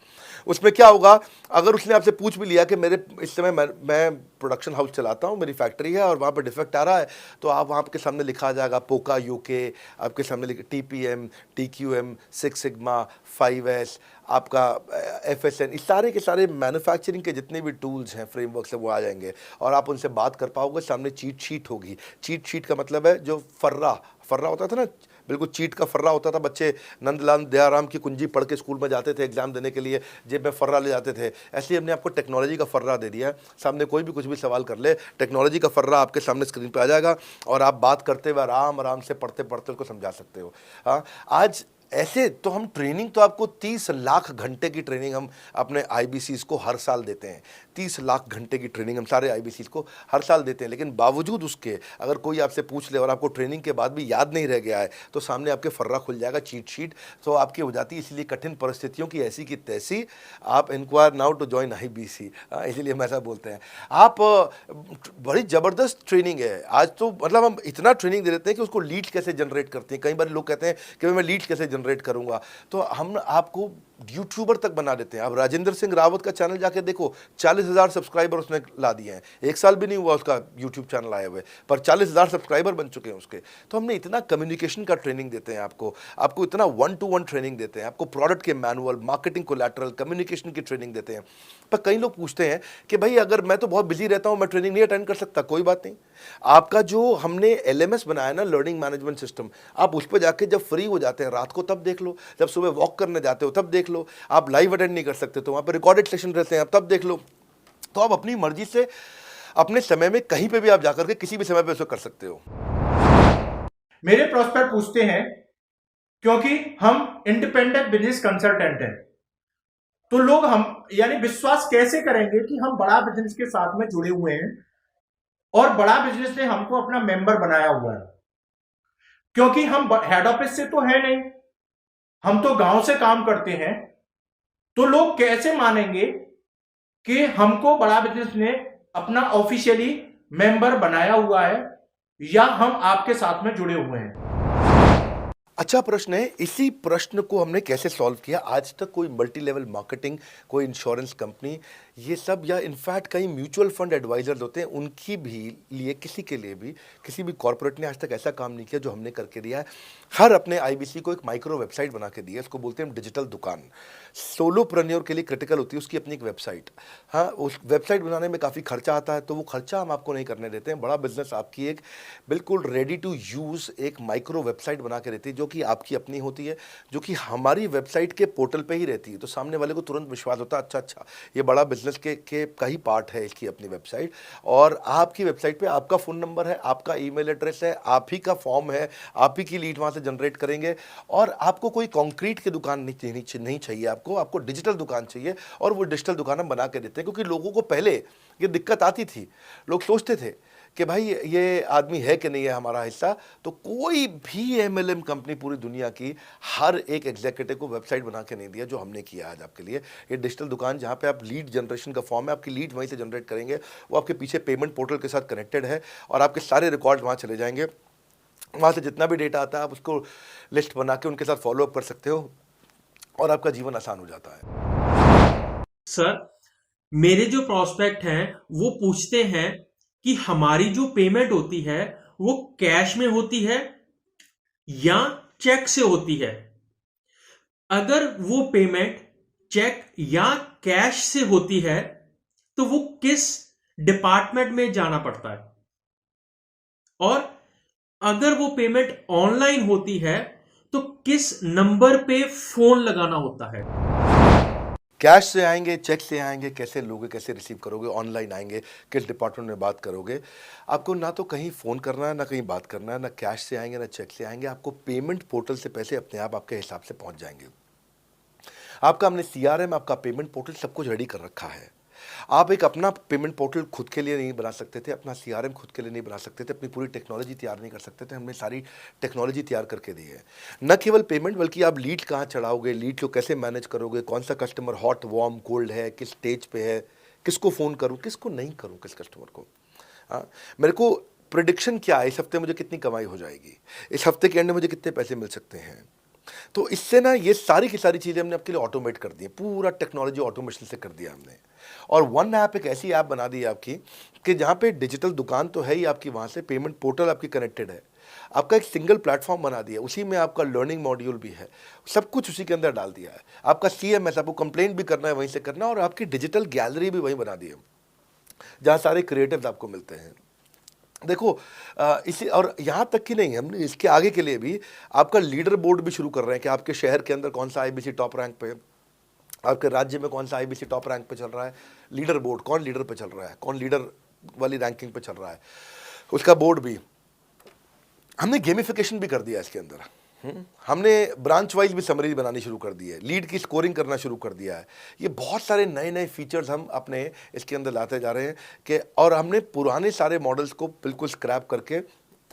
उसमें क्या होगा, अगर उसने आपसे पूछ भी लिया कि मेरे इस समय मैं प्रोडक्शन हाउस चलाता हूँ, मेरी फैक्ट्री है और वहाँ पर डिफेक्ट आ रहा है, तो आप वहाँ के सामने लिखा आ जाएगा पोका UK, आपके सामने TPM, TQM, 6 सिग्मा, 5S, आपका FSN, इस सारे के सारे मैन्युफैक्चरिंग के जितने भी टूल्स हैं, फ्रेमवर्क से वो आ जाएंगे और आप उनसे बात कर पाओगे। सामने चीट शीट होगी। चीट शीट का मतलब है जो फर्रा होता था ना, बिल्कुल चीट का फर्रा होता था। बच्चे नंदलाल दयाराम की कुंजी पढ़ के स्कूल में जाते थे एग्जाम देने के लिए, जेब में फर्रा ले जाते थे। ऐसे ही हमने आपको टेक्नोलॉजी का फर्रा दे दिया है। सामने कोई भी कुछ भी सवाल कर ले, टेक्नोलॉजी का फर्रा आपके सामने स्क्रीन पे आ जाएगा और आप बात करते हुए आराम से पढ़ते पढ़ते उसको समझा सकते हो। हाँ, आज ऐसे तो हम ट्रेनिंग तो आपको 30 लाख घंटे की ट्रेनिंग हम अपने IBCs को हर साल देते हैं। 30 लाख घंटे की ट्रेनिंग हम सारे IBCs को हर साल देते हैं। लेकिन बावजूद उसके अगर कोई आपसे पूछ ले और आपको ट्रेनिंग के बाद भी याद नहीं रह गया है, तो सामने आपके फर्रा खुल जाएगा, चीट शीट तो आपकी हो जाती है। इसलिए कठिन परिस्थितियों की ऐसी की तैसी, आप enquire now to join IBC, इसीलिए हम ऐसा बोलते हैं। आप बड़ी ज़बरदस्त ट्रेनिंग है आज तो, मतलब हम इतना ट्रेनिंग दे देते हैं कि उसको लीड्स कैसे जनरेट करते हैं। कई बार लोग कहते हैं कि मैं लीड्स कैसे जनरेट करूंगा, तो हम आपको यूट्यूबर तक बना देते हैं। अब राजेंद्र सिंह रावत का चैनल जाके देखो, 40,000 सब्सक्राइबर उसने ला दिए हैं। 1 साल भी नहीं हुआ उसका यूट्यूब चैनल आए हुए, पर 40,000 सब्सक्राइबर बन चुके हैं उसके। तो हमने इतना कम्युनिकेशन का ट्रेनिंग देते हैं आपको इतना 1-to-1 ट्रेनिंग देते हैं, आपको प्रोडक्ट के मैनुअल, मार्केटिंग कोलैटरल, कम्युनिकेशन की ट्रेनिंग देते हैं। पर कई लोग पूछते हैं कि भाई अगर मैं तो बहुत बिजी रहता हूँ, मैं ट्रेनिंग नहीं अटेंड कर सकता। कोई बात नहीं, आपका जो हमने LMS बनाया ना, लर्निंग मैनेजमेंट सिस्टम, आप उस पर जाके जब फ्री हो जाते हैं रात को तब देख लो, जब सुबह वॉक करने जाते हो तब देख लो। आप लाइव अटेंड नहीं कर सकते तो वहाँ पर रिकॉर्डेड सेशन रहते हैं, आप तब देख लो। तो आप अपनी मर्जी से अपने समय में कहीं पे भी आप जाकर के किसी भी समय पे उसको कर सकते हो। मेरे प्रोस्पेक्ट पूछते हैं, क्योंकि हम इंडिपेंडेंट बिजनेस कंसल्टेंट हैं, तो लोग हम यानी विश्वास कैसे करेंगे कि हम बड़ा बिजनेस के साथ में जुड़े हुए हैं और बड़ा बिजनेस ने हमको अपना मेंबर बनाया हुआ है। क्योंकि हम हेड ऑफिस से तो है नहीं, हम तो गांव से काम करते हैं, तो लोग कैसे मानेंगे कि हमको बड़ा बिजनेस ने अपना ऑफिशियली मेंबर बनाया हुआ है या हम आपके साथ में जुड़े हुए हैं। अच्छा प्रश्न है। इसी प्रश्न को हमने कैसे सॉल्व किया, आज तक कोई मल्टी लेवल मार्केटिंग, कोई इंश्योरेंस कंपनी, ये सब, या इनफैक्ट कई म्यूचुअल फंड एडवाइजर्स होते हैं, उनकी भी लिए किसी के लिए भी किसी भी कॉर्पोरेट ने आज तक ऐसा काम नहीं किया जो हमने करके दिया है। हर अपने IBC को एक माइक्रो वेबसाइट बना के दी है, इसको बोलते हैं डिजिटल दुकान। सोलोप्रेन्योर के लिए क्रिटिकल होती है उसकी अपनी एक वेबसाइट। हाँ, उस वेबसाइट बनाने में काफ़ी खर्चा आता है, तो वो खर्चा हम आपको नहीं करने देते हैं। बड़ा बिजनेस आपकी एक बिल्कुल रेडी टू यूज़ एक माइक्रो वेबसाइट बना के देती है, जो कि आपकी अपनी होती है, जो कि हमारी वेबसाइट के पोर्टल पे ही रहती है। तो सामने वाले को तुरंत विश्वास होता है, अच्छा ये बड़ा बिजनेस के का ही पार्ट है इसकी अपनी वेबसाइट। और आपकी वेबसाइट पे आपका फ़ोन नंबर है, आपका ईमेल एड्रेस है, आप ही का फॉर्म है, आप ही की लीड वहाँ से जनरेट करेंगे। और आपको कोई कंक्रीट की दुकान नहीं चाहिए, आपको डिजिटल दुकान चाहिए, और वो डिजिटल दुकान हम बना के देते हैं। क्योंकि लोगों को पहले ये दिक्कत आती थी, लोग सोचते थे कि भाई ये आदमी है कि नहीं है हमारा हिस्सा। तो कोई भी MLM कंपनी पूरी दुनिया की हर एक एग्जीक्यूटिव को वेबसाइट बना के नहीं दिया जो हमने किया आज आपके लिए। ये डिजिटल दुकान जहाँ पे आप लीड जनरेशन का फॉर्म है, आपकी लीड वहीं से जनरेट करेंगे, वो आपके पीछे पेमेंट पोर्टल के साथ कनेक्टेड है और आपके सारे रिकॉर्ड वहाँ चले जाएंगे। वहाँ से जितना भी डेटा आता है आप उसको लिस्ट बना के उनके साथ फॉलोअप कर सकते हो और आपका जीवन आसान हो जाता है। सर, मेरे जो प्रोस्पेक्ट हैं वो पूछते हैं कि हमारी जो पेमेंट होती है वो कैश में होती है या चेक से होती है। अगर वो पेमेंट चेक या कैश से होती है तो वो किस डिपार्टमेंट में जाना पड़ता है, और अगर वो पेमेंट ऑनलाइन होती है तो किस नंबर पे फोन लगाना होता है। कैश से आएंगे, चेक से आएंगे, कैसे लोगे, कैसे रिसीव करोगे, ऑनलाइन आएंगे, किस डिपार्टमेंट में बात करोगे। आपको ना तो कहीं फ़ोन करना है, ना कहीं बात करना है, ना कैश से आएंगे, ना चेक से आएंगे। आपको पेमेंट पोर्टल से पैसे अपने आप आपके हिसाब से पहुंच जाएंगे। आपका हमने CRM, आपका पेमेंट पोर्टल सब कुछ रेडी कर रखा है। आप एक अपना पेमेंट पोर्टल खुद के लिए नहीं बना सकते थे, अपना CRM खुद के लिए नहीं बना सकते थे, अपनी पूरी टेक्नोलॉजी तैयार नहीं कर सकते थे। हमने सारी टेक्नोलॉजी तैयार करके दी है। न केवल पेमेंट, बल्कि आप लीड कहाँ चढ़ाओगे, लीड को कैसे मैनेज करोगे, कौन सा कस्टमर हॉट, वार्म, कोल्ड है, किस स्टेज पे है, किसको फ़ोन करूँ, किसको नहीं करूँ, किस कस्टमर को। हाँ, मेरे को प्रिडिक्शन क्या है, इस हफ्ते मुझे कितनी कमाई हो जाएगी, इस हफ्ते के एंड में मुझे कितने पैसे मिल सकते हैं। तो इससे ना ये सारी की सारी चीज़ें हमने आपके लिए ऑटोमेट कर दी है, पूरा टेक्नोलॉजी ऑटोमेशन से कर दिया हमने। और वन ऐप एक ऐसी ऐप बना दी है आपकी कि जहाँ पे डिजिटल दुकान तो है ही आपकी, वहाँ से पेमेंट पोर्टल आपकी कनेक्टेड है, आपका एक सिंगल प्लेटफॉर्म बना दिया, उसी में आपका लर्निंग मॉड्यूल भी है, सब कुछ उसी के अंदर डाल दिया है। आपका CMS, आपको कंप्लेंट भी करना है वहीं से करना है, और आपकी डिजिटल गैलरी भी वहीं बना दी है, जहाँ सारे क्रिएटिव्स आपको मिलते हैं। देखो इसी, और यहाँ तक कि नहीं, हमने इसके आगे के लिए भी आपका लीडर बोर्ड भी शुरू कर रहे हैं कि आपके शहर के अंदर कौन सा IBC टॉप रैंक पे, आपके राज्य में कौन सा IBC टॉप रैंक पे चल रहा है, लीडर बोर्ड, कौन लीडर पे चल रहा है, कौन लीडर वाली रैंकिंग पे चल रहा है, उसका बोर्ड भी। हमने गेमिफिकेशन भी कर दिया इसके अंदर। हमने ब्रांच वाइज भी समरी बनानी शुरू कर दी है, लीड की स्कोरिंग करना शुरू कर दिया है। ये बहुत सारे नए नए फीचर्स हम अपने इसके अंदर लाते जा रहे हैं कि, और हमने पुराने सारे मॉडल्स को बिल्कुल स्क्रैप करके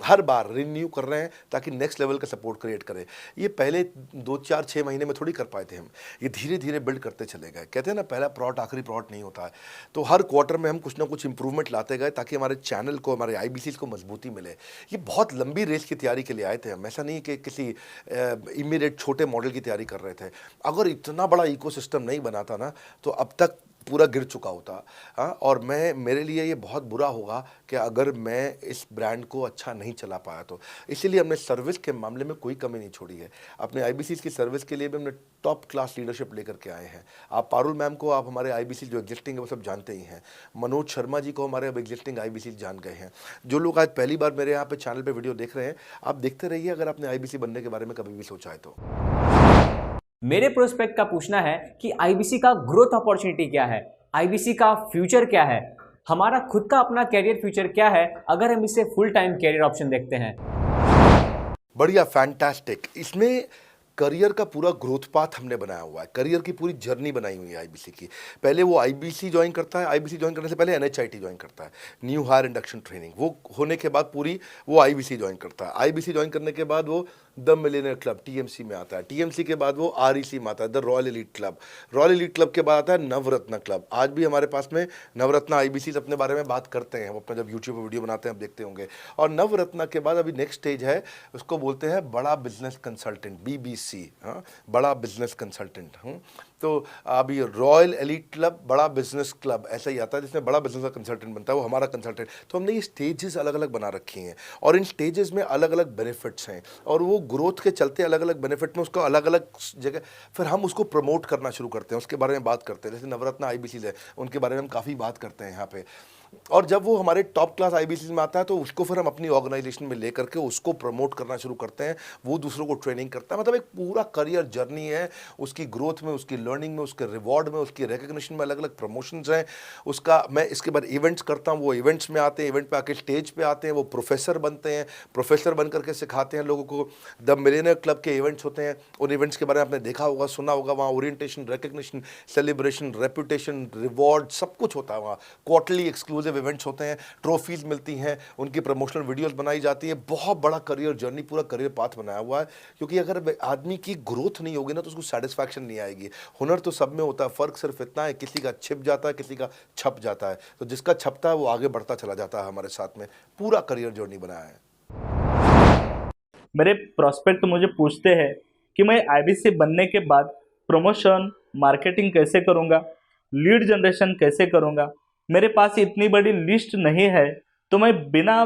हर बार रिन्यू कर रहे हैं ताकि नेक्स्ट लेवल का सपोर्ट क्रिएट करें। ये पहले 2, 4, 6 महीने में थोड़ी कर पाए थे हम, ये धीरे धीरे बिल्ड करते चले गए। कहते हैं ना, पहला प्लॉट आखिरी प्लॉट नहीं होता है। तो हर क्वार्टर में हम कुछ ना कुछ इंप्रूवमेंट लाते गए ताकि हमारे चैनल को, हमारे IBCs को मजबूती मिले। ये बहुत लंबी रेस की तैयारी के लिए आए थे हम, ऐसा नहीं कि किसी इमीडिएट छोटे मॉडल की तैयारी कर रहे थे। अगर इतना बड़ा इकोसिस्टम नहीं बनाता ना तो अब तक पूरा गिर चुका होता। हाँ, और मेरे लिए ये बहुत बुरा होगा कि अगर मैं इस ब्रांड को अच्छा नहीं चला पाया तो। इसीलिए हमने सर्विस के मामले में कोई कमी नहीं छोड़ी है। अपने IBCs की सर्विस के लिए भी हमने टॉप क्लास लीडरशिप लेकर के आए हैं। आप पारुल मैम को, आप हमारे IBC जो एग्जिस्टिंग है वो सब जानते ही हैं। मनोज शर्मा जी को हमारे अब एग्जिस्टिंग IBC जान गए हैं। जो लोग आज पहली बार मेरे यहाँ पे चैनल पे वीडियो देख रहे हैं, आप देखते रहिए अगर आपने IBC बनने के बारे में कभी भी सोचा है तो। मेरे प्रोस्पेक्ट का पूछना है कि IBC का ग्रोथ अपॉर्चुनिटी क्या है, IBC का फ्यूचर क्या है, हमारा खुद का अपना कैरियर फ्यूचर क्या है अगर हम इसे फुल टाइम कैरियर ऑप्शन देखते हैं। बढ़िया, फैंटास्टिक। इसमें करियर का पूरा ग्रोथ पाथ हमने बनाया हुआ है, करियर की पूरी जर्नी बनाई हुई है IBC की। पहले वो IBC ज्वाइन करता है, IBC ज्वाइन करने से पहले NHIT ज्वाइन करता है, न्यू हायर इंडक्शन ट्रेनिंग। वो होने के बाद पूरी वो IBC ज्वाइन करता है। IBC ज्वाइन करने के बाद वो द मिलेनियर क्लब TMC में आता है। TMC के बाद वो REC में आता है, the royal elite club. Royal elite club के बाद आता है नवरत्न क्लब। आज भी हमारे पास में नवरत्न IBCs अपने बारे में बात करते हैं, वो अपना जब यूट्यूब पर वीडियो बनाते हैं आप देखते होंगे। और नवरत्न के बाद अभी नेक्स्ट स्टेज है, उसको बोलते हैं बड़ा बिजनेस कंसल्टेंट, BBC। हाँ, बड़ा बिजनेस कंसल्टेंट। तो अभी रॉयल एलीट क्लब, बड़ा बिजनेस क्लब, ऐसा ही आता है जिसमें बड़ा बिजनेस का कंसल्टेंट बनता है, वो हमारा कंसल्टेंट। तो हमने ये स्टेजेस अलग अलग बना रखी हैं और इन स्टेजेस में अलग अलग बेनिफिट्स हैं और वो ग्रोथ के चलते अलग अलग बेनिफिट में उसको अलग अलग जगह फिर हम उसको प्रमोट करना शुरू करते हैं, उसके बारे में बात करते हैं। जैसे नवरत्न IBCs है, उनके बारे में हम काफ़ी बात करते हैं यहाँ पे। और जब वो हमारे टॉप क्लास IBCs में आता है तो उसको फिर हम अपनी ऑर्गेनाइजेशन में लेकर के उसको प्रमोट करना शुरू करते हैं, वो दूसरों को ट्रेनिंग करता है। मतलब एक पूरा करियर जर्नी है, उसकी ग्रोथ में, उसकी लर्निंग में, उसके रिवॉर्ड में, उसकी रिकग्निशन में अलग अलग प्रमोशंस हैं उसका। मैं इसके बाद इवेंट्स करता हूँ, वो इवेंट्स में आते हैं, इवेंट पे आके स्टेज पे आते हैं, वो प्रोफेसर बनते हैं, प्रोफेसर बन करके सिखाते हैं लोगों को। द मिलेनियर क्लब के इवेंट्स होते हैं, उन इवेंट्स के बारे में आपने देखा होगा, सुना होगा। वहाँ orientation, recognition, celebration, reputation, reward सब कुछ होता है। वहाँ क्वार्टरली एक्सक्लूसिव इवेंट्स होते हैं, ट्रॉफीज मिलती हैं, उनकी प्रमोशनल वीडियोस बनाई जाती है। बहुत बड़ा करियर जर्नी, पूरा करियर पाथ बनाया हुआ है। क्योंकि अगर आदमी की ग्रोथ नहीं होगी ना तो उसको सेटिस्फैक्शन नहीं आएगी। हुनर तो सब में होता है, फ़र्क सिर्फ इतना है किसी का छिप जाता है, किसी का छप जाता है। तो जिसका छपता है वो आगे बढ़ता चला जाता है। हमारे साथ में पूरा करियर जर्नी बनाया है। मेरे प्रोस्पेक्ट मुझे पूछते हैं कि मैं IBC बनने के बाद प्रमोशन, मार्केटिंग कैसे करूंगा, लीड जनरेशन कैसे करूंगा। मेरे पास इतनी बड़ी लिस्ट नहीं है, तो मैं बिना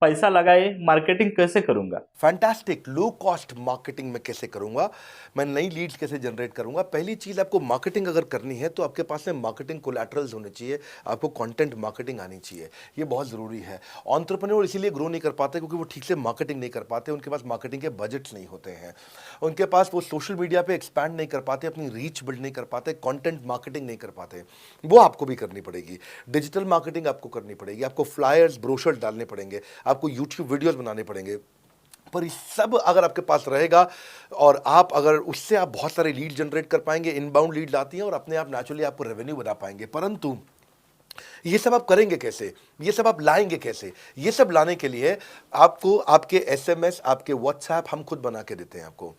पैसा लगाए मार्केटिंग कैसे करूंगा? फैंटास्टिक। लो कॉस्ट मार्केटिंग में कैसे करूंगा, मैं नई लीड्स कैसे जनरेट करूंगा। पहली चीज, आपको मार्केटिंग अगर करनी है तो आपके पास में मार्केटिंग कोलैटरल्स होने चाहिए, आपको कंटेंट मार्केटिंग आनी चाहिए, ये बहुत जरूरी है। एंटरप्रेन्योर इसीलिए ग्रो नहीं कर पाते क्योंकि वो ठीक से मार्केटिंग नहीं कर पाते, उनके पास मार्केटिंग के बजट्स नहीं होते हैं, उनके पास वो सोशल मीडिया पे एक्सपैंड नहीं कर पाते, अपनी रीच बिल्ड नहीं कर पाते, कंटेंट मार्केटिंग नहीं कर पाते। वो आपको भी करनी पड़ेगी। डिजिटल मार्केटिंग आपको करनी पड़ेगी, आपको फ्लायर्स ब्रोशर्स डालने पड़ेंगे, आपको यूट्यूब वीडियोस बनाने पड़ेंगे। पर ये सब अगर आपके पास रहेगा और आप अगर उससे आप बहुत सारे लीड जनरेट कर पाएंगे, इनबाउंड लीड आती हैं और अपने आप नेचुरली आपको रेवेन्यू बना पाएंगे। परंतु ये सब आप करेंगे कैसे, ये सब आप लाएंगे कैसे? ये सब लाने के लिए आपको आपके SMS, आपके व्हाट्सएप हम खुद बना के देते हैं, आपको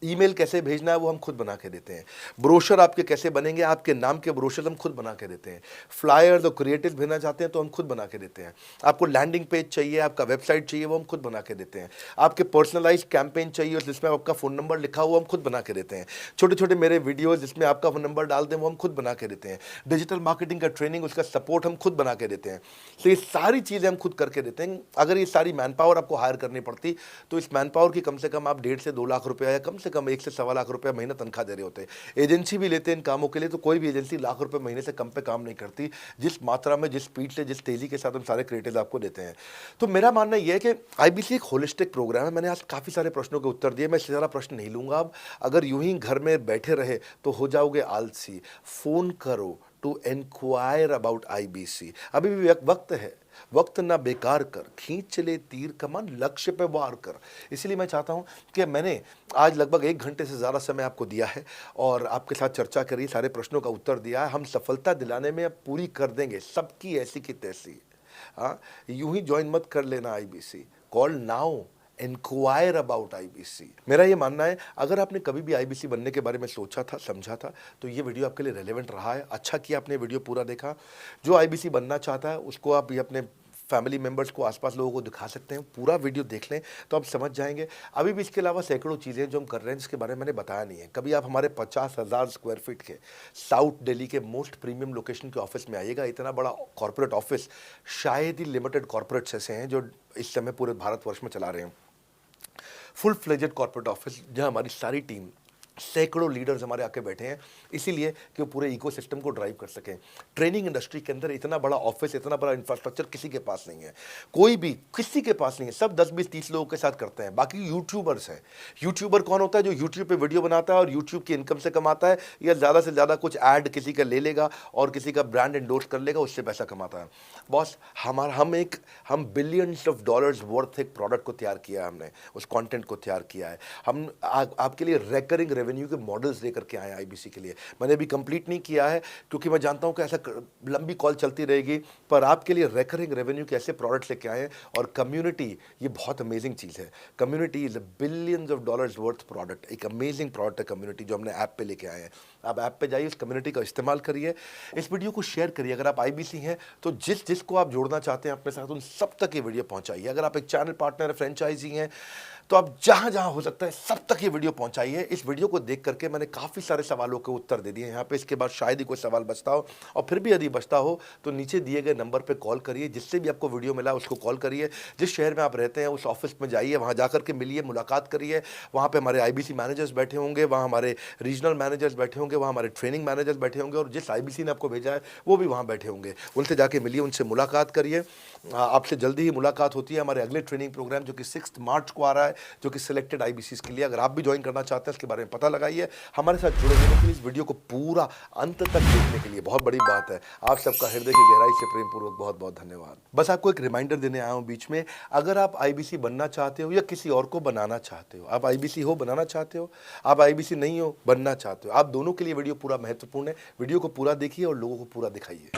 ईमेल कैसे भेजना है वो हम खुद बना के देते हैं, ब्रोशर आपके कैसे बनेंगे, आपके नाम के ब्रोशर हम खुद बना के देते हैं, फ्लायर्स और क्रिएटिव भेजना चाहते हैं तो हम खुद बना के देते हैं, आपको लैंडिंग पेज चाहिए, आपका वेबसाइट चाहिए, वो हम खुद बना के देते हैं, आपके पर्सनलाइज्ड कैंपेन चाहिए जिसमें आपका फ़ोन नंबर लिखा हुआ हम खुद बना के देते हैं, छोटे छोटे मेरे वीडियोज़ जिसमें आपका फ़ोन नंबर डाल दें वो हम खुद बना के देते हैं, डिजिटल मार्केटिंग का ट्रेनिंग, उसका सपोर्ट हम खुद बना के देते हैं। तो ये सारी चीज़ें हम खुद करके देते हैं। अगर ये सारी मैन पावर आपको हायर करनी पड़ती तो इस मैन पावर की कम से कम आप 1.5 से 2 लाख रुपया या कम से कम 1 से 1.25 लाख रुपया महीना तनख्वाह दे रहे होते हैं। एजेंसी भी लेते हैं इन कामों के लिए, तो कोई भी एजेंसी लाख रुपए महीने से कम पे काम नहीं करती, जिस मात्रा में, जिस स्पीड से, जिस तेजी के साथ हम सारे क्रिएटिव आपको देते हैं। तो मेरा मानना यह है कि IBC एक होलिस्टिक प्रोग्राम है। मैंने आज काफ़ी सारे प्रश्नों के उत्तर दिए, मैं इससे ज़्यादा प्रश्न नहीं लूँगा अब। अगर यूं ही घर में बैठे रहे तो हो जाओगे आलसी। फ़ोन करो टू इंक्वायर अबाउट IBC। अभी भी वक्त है, वक्त ना बेकार कर, खींच चले तीर कमान, लक्ष्य पे वार कर। इसलिए मैं चाहता हूं कि मैंने आज लगभग 1 घंटे से ज़्यादा समय आपको दिया है और आपके साथ चर्चा करी, सारे प्रश्नों का उत्तर दिया है। हम सफलता दिलाने में अब पूरी कर देंगे सबकी ऐसी की तैसी। हाँ, यूं ही ज्वाइन मत कर लेना IBC, call now, enquire about IBC। मेरा ये मानना है, अगर आपने कभी भी IBC बनने के बारे में सोचा था, समझा था, तो ये वीडियो आपके लिए रेलेवेंट रहा है। अच्छा किया आपने वीडियो पूरा देखा। जो IBC बनना चाहता है उसको आप ये अपने फैमिली मेम्बर्स को, आसपास लोगों को दिखा सकते हैं। पूरा वीडियो देख लें तो आप समझ जाएंगे। अभी भी इसके अलावा सैकड़ों चीज़ें जो हम कर रहे हैं जिसके बारे में मैंने बताया नहीं है। कभी आप हमारे 50,000 स्क्वायर फीट के साउथ दिल्ली के मोस्ट प्रीमियम लोकेशन के ऑफिस में आइएगा। इतना बड़ा कॉर्पोरेट ऑफिस शायद ही लिमिटेड कॉर्पोरेट्स ऐसे हैं जो इस समय पूरे भारतवर्ष में चला रहे हैं। फुल फ्लेजेड कॉर्पोरेट ऑफिस जहां हमारी सारी टीम, सैकड़ों लीडर्स हमारे आके बैठे हैं, इसीलिए कि वो पूरे इकोसिस्टम को ड्राइव कर सकें। ट्रेनिंग इंडस्ट्री के अंदर इतना बड़ा ऑफिस, इतना बड़ा इंफ्रास्ट्रक्चर किसी के पास नहीं है, कोई भी किसी के पास नहीं है। सब 10, 20, 30 लोगों के साथ करते हैं। बाकी यूट्यूबर्स हैं। यूट्यूबर कौन होता है? जो यूट्यूब पे वीडियो बनाता है और यूट्यूब की इनकम से कमाता है, या ज़्यादा से ज़्यादा कुछ ऐड किसी का ले लेगा और किसी का ब्रांड एंडोर्स कर लेगा, उससे पैसा कमाता है। बॉस, हम बिलियंस ऑफ डॉलर्स वर्थ एक प्रोडक्ट को तैयार किया है, हमने उस कंटेंट को तैयार किया है। हम आपके लिए रेकरिंग रेवेन्यू के मॉडल्स लेकर के आए हैं IBC के लिए। मैंने अभी कंप्लीट नहीं किया है क्योंकि मैं जानता हूं कि ऐसा लंबी कॉल चलती रहेगी, पर आपके लिए रेकरिंग रेवेन्यू के ऐसे प्रोडक्ट्स लेके आए हैं। और कम्युनिटी, ये बहुत अमेजिंग चीज़ है। Community is a billions of dollars worth product, एक अमेजिंग प्रोडक्ट है कम्युनिटी, जो हमने ऐप पे लेके आए हैं। आप ऐप पे जाइए, उस कम्युनिटी का इस्तेमाल करिए, इस वीडियो को शेयर करिए। अगर आप IBC हैं तो जिसको आप जोड़ना चाहते हैं अपने साथ, उन सब तक ये वीडियो पहुंचाइए। अगर आप एक चैनल पार्टनर, फ्रेंचाइजी हैं, तो आप जहां जहां हो सकता है सब तक ये वीडियो पहुंचाइए। इस वीडियो को देख करके मैंने काफ़ी सारे सवालों के उत्तर दे दिए यहाँ पे। इसके बाद शायद ही कोई सवाल बचता हो, और फिर भी यदि बचता हो तो नीचे दिए गए नंबर पे कॉल करिए। जिससे भी आपको वीडियो मिला उसको कॉल करिए। जिस शहर में आप रहते हैं उस ऑफिस में जाइए, वहाँ जा करके मिलिए, मुलाकात करिए। वहाँ पे हमारे IBC मैनेजर्स बैठे होंगे, वहाँ हमारे रीजनल मैनेजर्स बैठे होंगे, वहाँ हमारे ट्रेनिंग मैनेजर्स बैठे होंगे, और जिस IBC ने आपको भेजा है वो भी वहाँ बैठे होंगे। उनसे जाके मिलिए, उनसे मुलाकात करिए। आपसे जल्दी ही मुलाकात होती है। हमारे अगले ट्रेनिंग प्रोग्राम जो कि 6 मार्च को आ रहा है, जो कि सिलेक्टेड IBCs के लिए, अगर आप भी ज्वाइन करना चाहते हैं इसके बारे में पता लगाइए। हमारे साथ जुड़े रहने के लिए, इस वीडियो को पूरा अंत तक देखने के लिए बहुत बड़ी बात है। आप सबका हृदय की गहराई से प्रेम पूर्वक बहुत बहुत धन्यवाद। बस आपको एक रिमाइंडर देने आया हूं बीच में, अगर आप IBC बनना चाहते हो या किसी और को बनाना चाहते हो, आप IBC हो, बनाना चाहते हो, आप IBC नहीं हो, बनना चाहते हो, आप दोनों के लिए वीडियो पूरा महत्वपूर्ण है। वीडियो को पूरा देखिए और लोगों को पूरा दिखाइए।